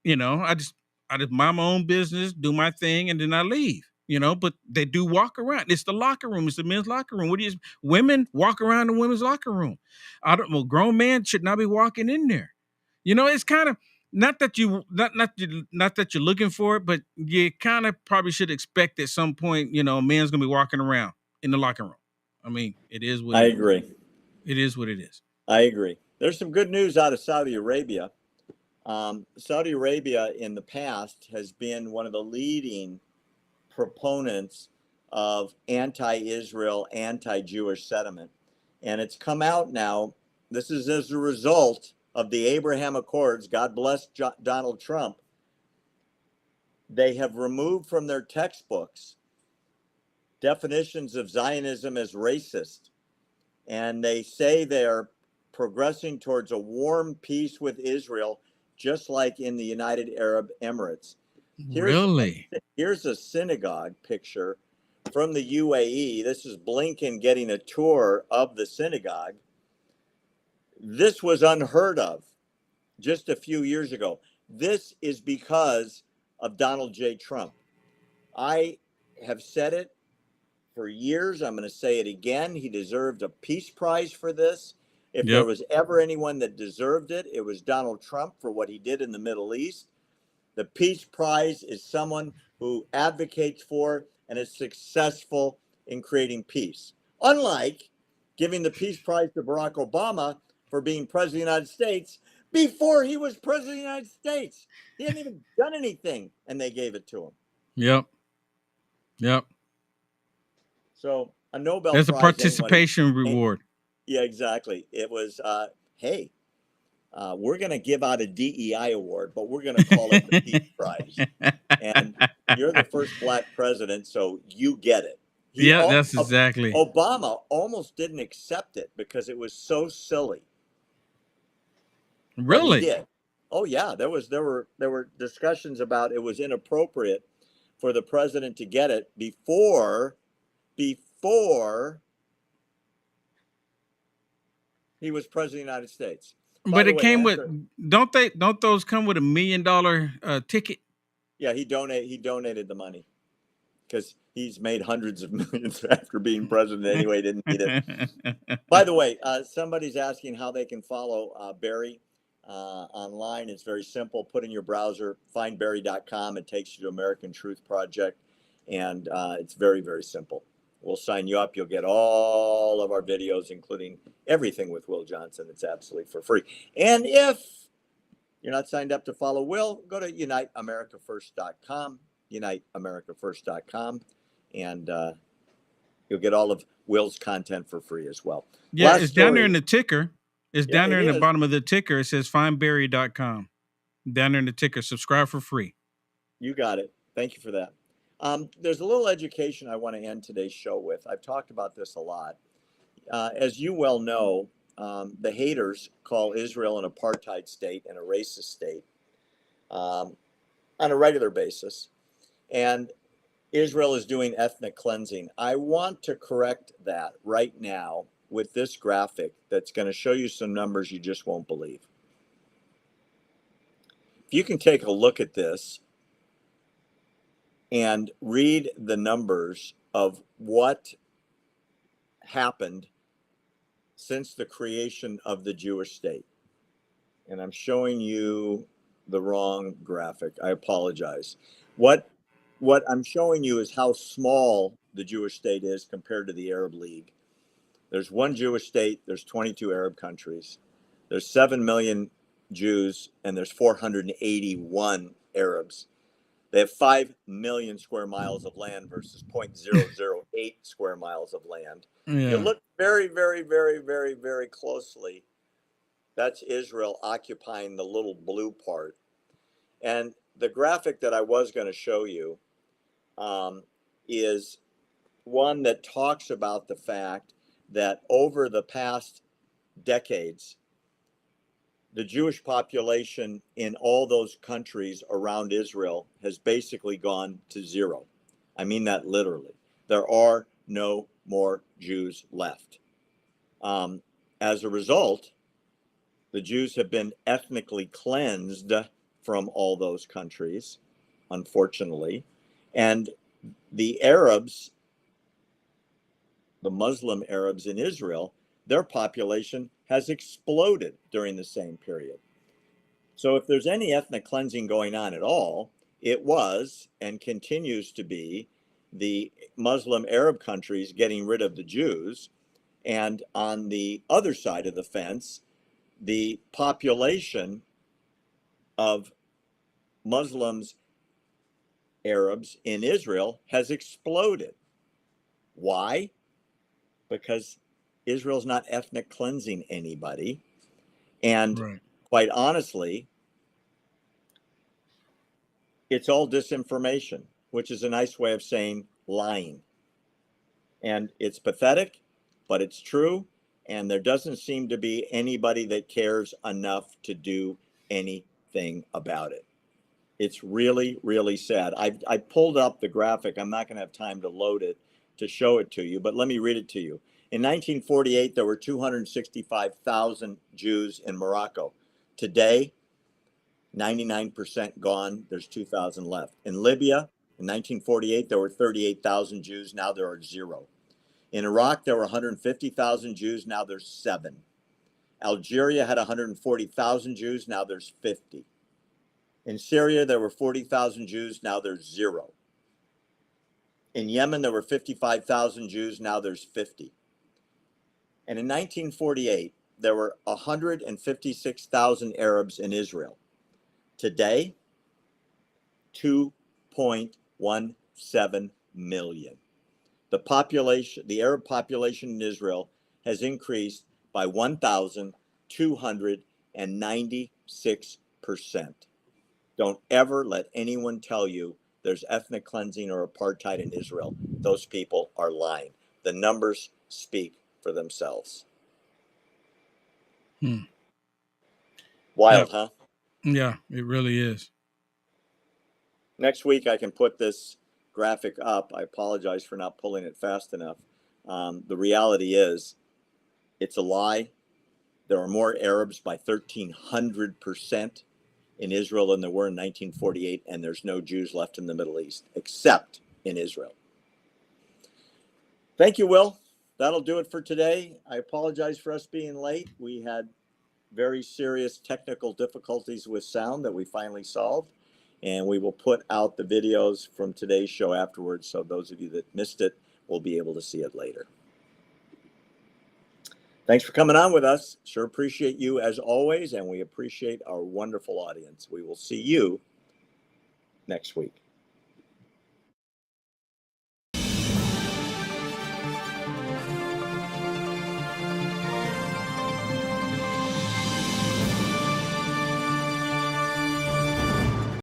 I just mind my own business, do my thing, and then I leave. But they do walk around. It's the locker room. It's the men's locker room. Women walk around the women's locker room. Grown man should not be walking in there. It's kind of not that you're looking for it, but you kind of probably should expect at some point, a man's gonna be walking around in the locker room. I mean, it is what I it is. agree. It is what it is. I agree. There's some good news out of Saudi Arabia. Saudi Arabia in the past has been one of the leading proponents of anti-Israel, anti-Jewish sentiment. And it's come out now. This is as a result of the Abraham Accords. God bless Donald Trump. They have removed from their textbooks definitions of Zionism as racist. And they say they're progressing towards a warm peace with Israel, just like in the United Arab Emirates. Here's a synagogue picture from the UAE. This is Blinken getting a tour of the synagogue. This was unheard of just a few years ago. This is because of Donald J. Trump. I have said it for years. I'm going to say it again. He deserved a Peace Prize for this. If there was ever anyone that deserved it, it was Donald Trump for what he did in the Middle East. The Peace Prize is someone who advocates for and is successful in creating peace. Unlike giving the Peace Prize to Barack Obama for being president of the United States before he was president of the United States. He hadn't even done anything, and they gave it to him. Yep. So a Nobel There's Prize. A participation reward. Yeah, exactly. It was, hey, we're going to give out a DEI award, but we're going to call it the Peace Prize. And you're the first black president, so you get it. That's exactly. Obama almost didn't accept it because it was so silly. Really? He did. Oh yeah, there were discussions about it was inappropriate for the president to get it before he was president of the United States. But it came with, don't those come with $1 million ticket? Yeah, he donated the money because he's made hundreds of millions after being president anyway. Didn't need it. By the way, somebody's asking how they can follow Barry online. It's very simple. Put in your browser, find Barry.com. It takes you to American Truth Project, and it's very, very simple. We'll sign you up. You'll get all of our videos, including everything with Will Johnson. It's absolutely for free. And if you're not signed up to follow Will, go to UniteAmericaFirst.com, UniteAmericaFirst.com, and you'll get all of Will's content for free as well. Yeah, it's down there in the ticker. It's down there in the bottom of the ticker. It says findbarry.com. Down there in the ticker. Subscribe for free. You got it. Thank you for that. There's a little education I want to end today's show with. I've talked about this a lot. As you well know, the haters call Israel an apartheid state and a racist state on a regular basis. And Israel is doing ethnic cleansing. I want to correct that right now with this graphic that's going to show you some numbers you just won't believe. If you can take a look at this and read the numbers of what happened since the creation of the Jewish state. And I'm showing you the wrong graphic. I apologize. What I'm showing you is how small the Jewish state is compared to the Arab League. There's one Jewish state, there's 22 Arab countries. There's 7 million Jews, and there's 481 Arabs. They have 5 million square miles of land versus 0.008 square miles of land. Yeah. You look very, very, very, very, very closely. That's Israel occupying the little blue part. And the graphic that I was going to show you is one that talks about the fact that over the past decades, the Jewish population in all those countries around Israel has basically gone to zero. I mean that literally. There are no more Jews left. As a result, the Jews have been ethnically cleansed from all those countries, unfortunately. And the Arabs, the Muslim Arabs in Israel, their population has exploded during the same period. So if there's any ethnic cleansing going on at all, it was and continues to be the Muslim Arab countries getting rid of the Jews. And on the other side of the fence, the population of Muslims, Arabs in Israel has exploded. Why? Because Israel's not ethnic cleansing anybody. And Right. quite honestly, it's all disinformation, which is a nice way of saying lying. And it's pathetic, but it's true. And there doesn't seem to be anybody that cares enough to do anything about it. It's really, really sad. I pulled up the graphic. I'm not going to have time to load it to show it to you, but let me read it to you. In 1948, there were 265,000 Jews in Morocco. Today, 99% gone. There's 2,000 left. In Libya, in 1948, there were 38,000 Jews. Now there are 0. In Iraq, there were 150,000 Jews. Now there's 7. Algeria had 140,000 Jews. Now there's 50. In Syria, there were 40,000 Jews. Now there's 0. In Yemen, there were 55,000 Jews. Now there's 50. And in 1948, there were 156,000 Arabs in Israel. Today, 2.17 million. The population, the Arab population in Israel has increased by 1,296%. Don't ever let anyone tell you there's ethnic cleansing or apartheid in Israel. Those people are lying. The numbers speak for themselves. Wild, huh? Yeah, it really is. Next week, I can put this graphic up. I apologize for not pulling it fast enough. The reality is, it's a lie. There are more Arabs by 1,300% in Israel than there were in 1948, and there's no Jews left in the Middle East, except in Israel. Thank you, Will. That'll do it for today. I apologize for us being late. We had very serious technical difficulties with sound that we finally solved, and we will put out the videos from today's show afterwards, so those of you that missed it will be able to see it later. Thanks for coming on with us. Sure appreciate you as always, and we appreciate our wonderful audience. We will see you next week.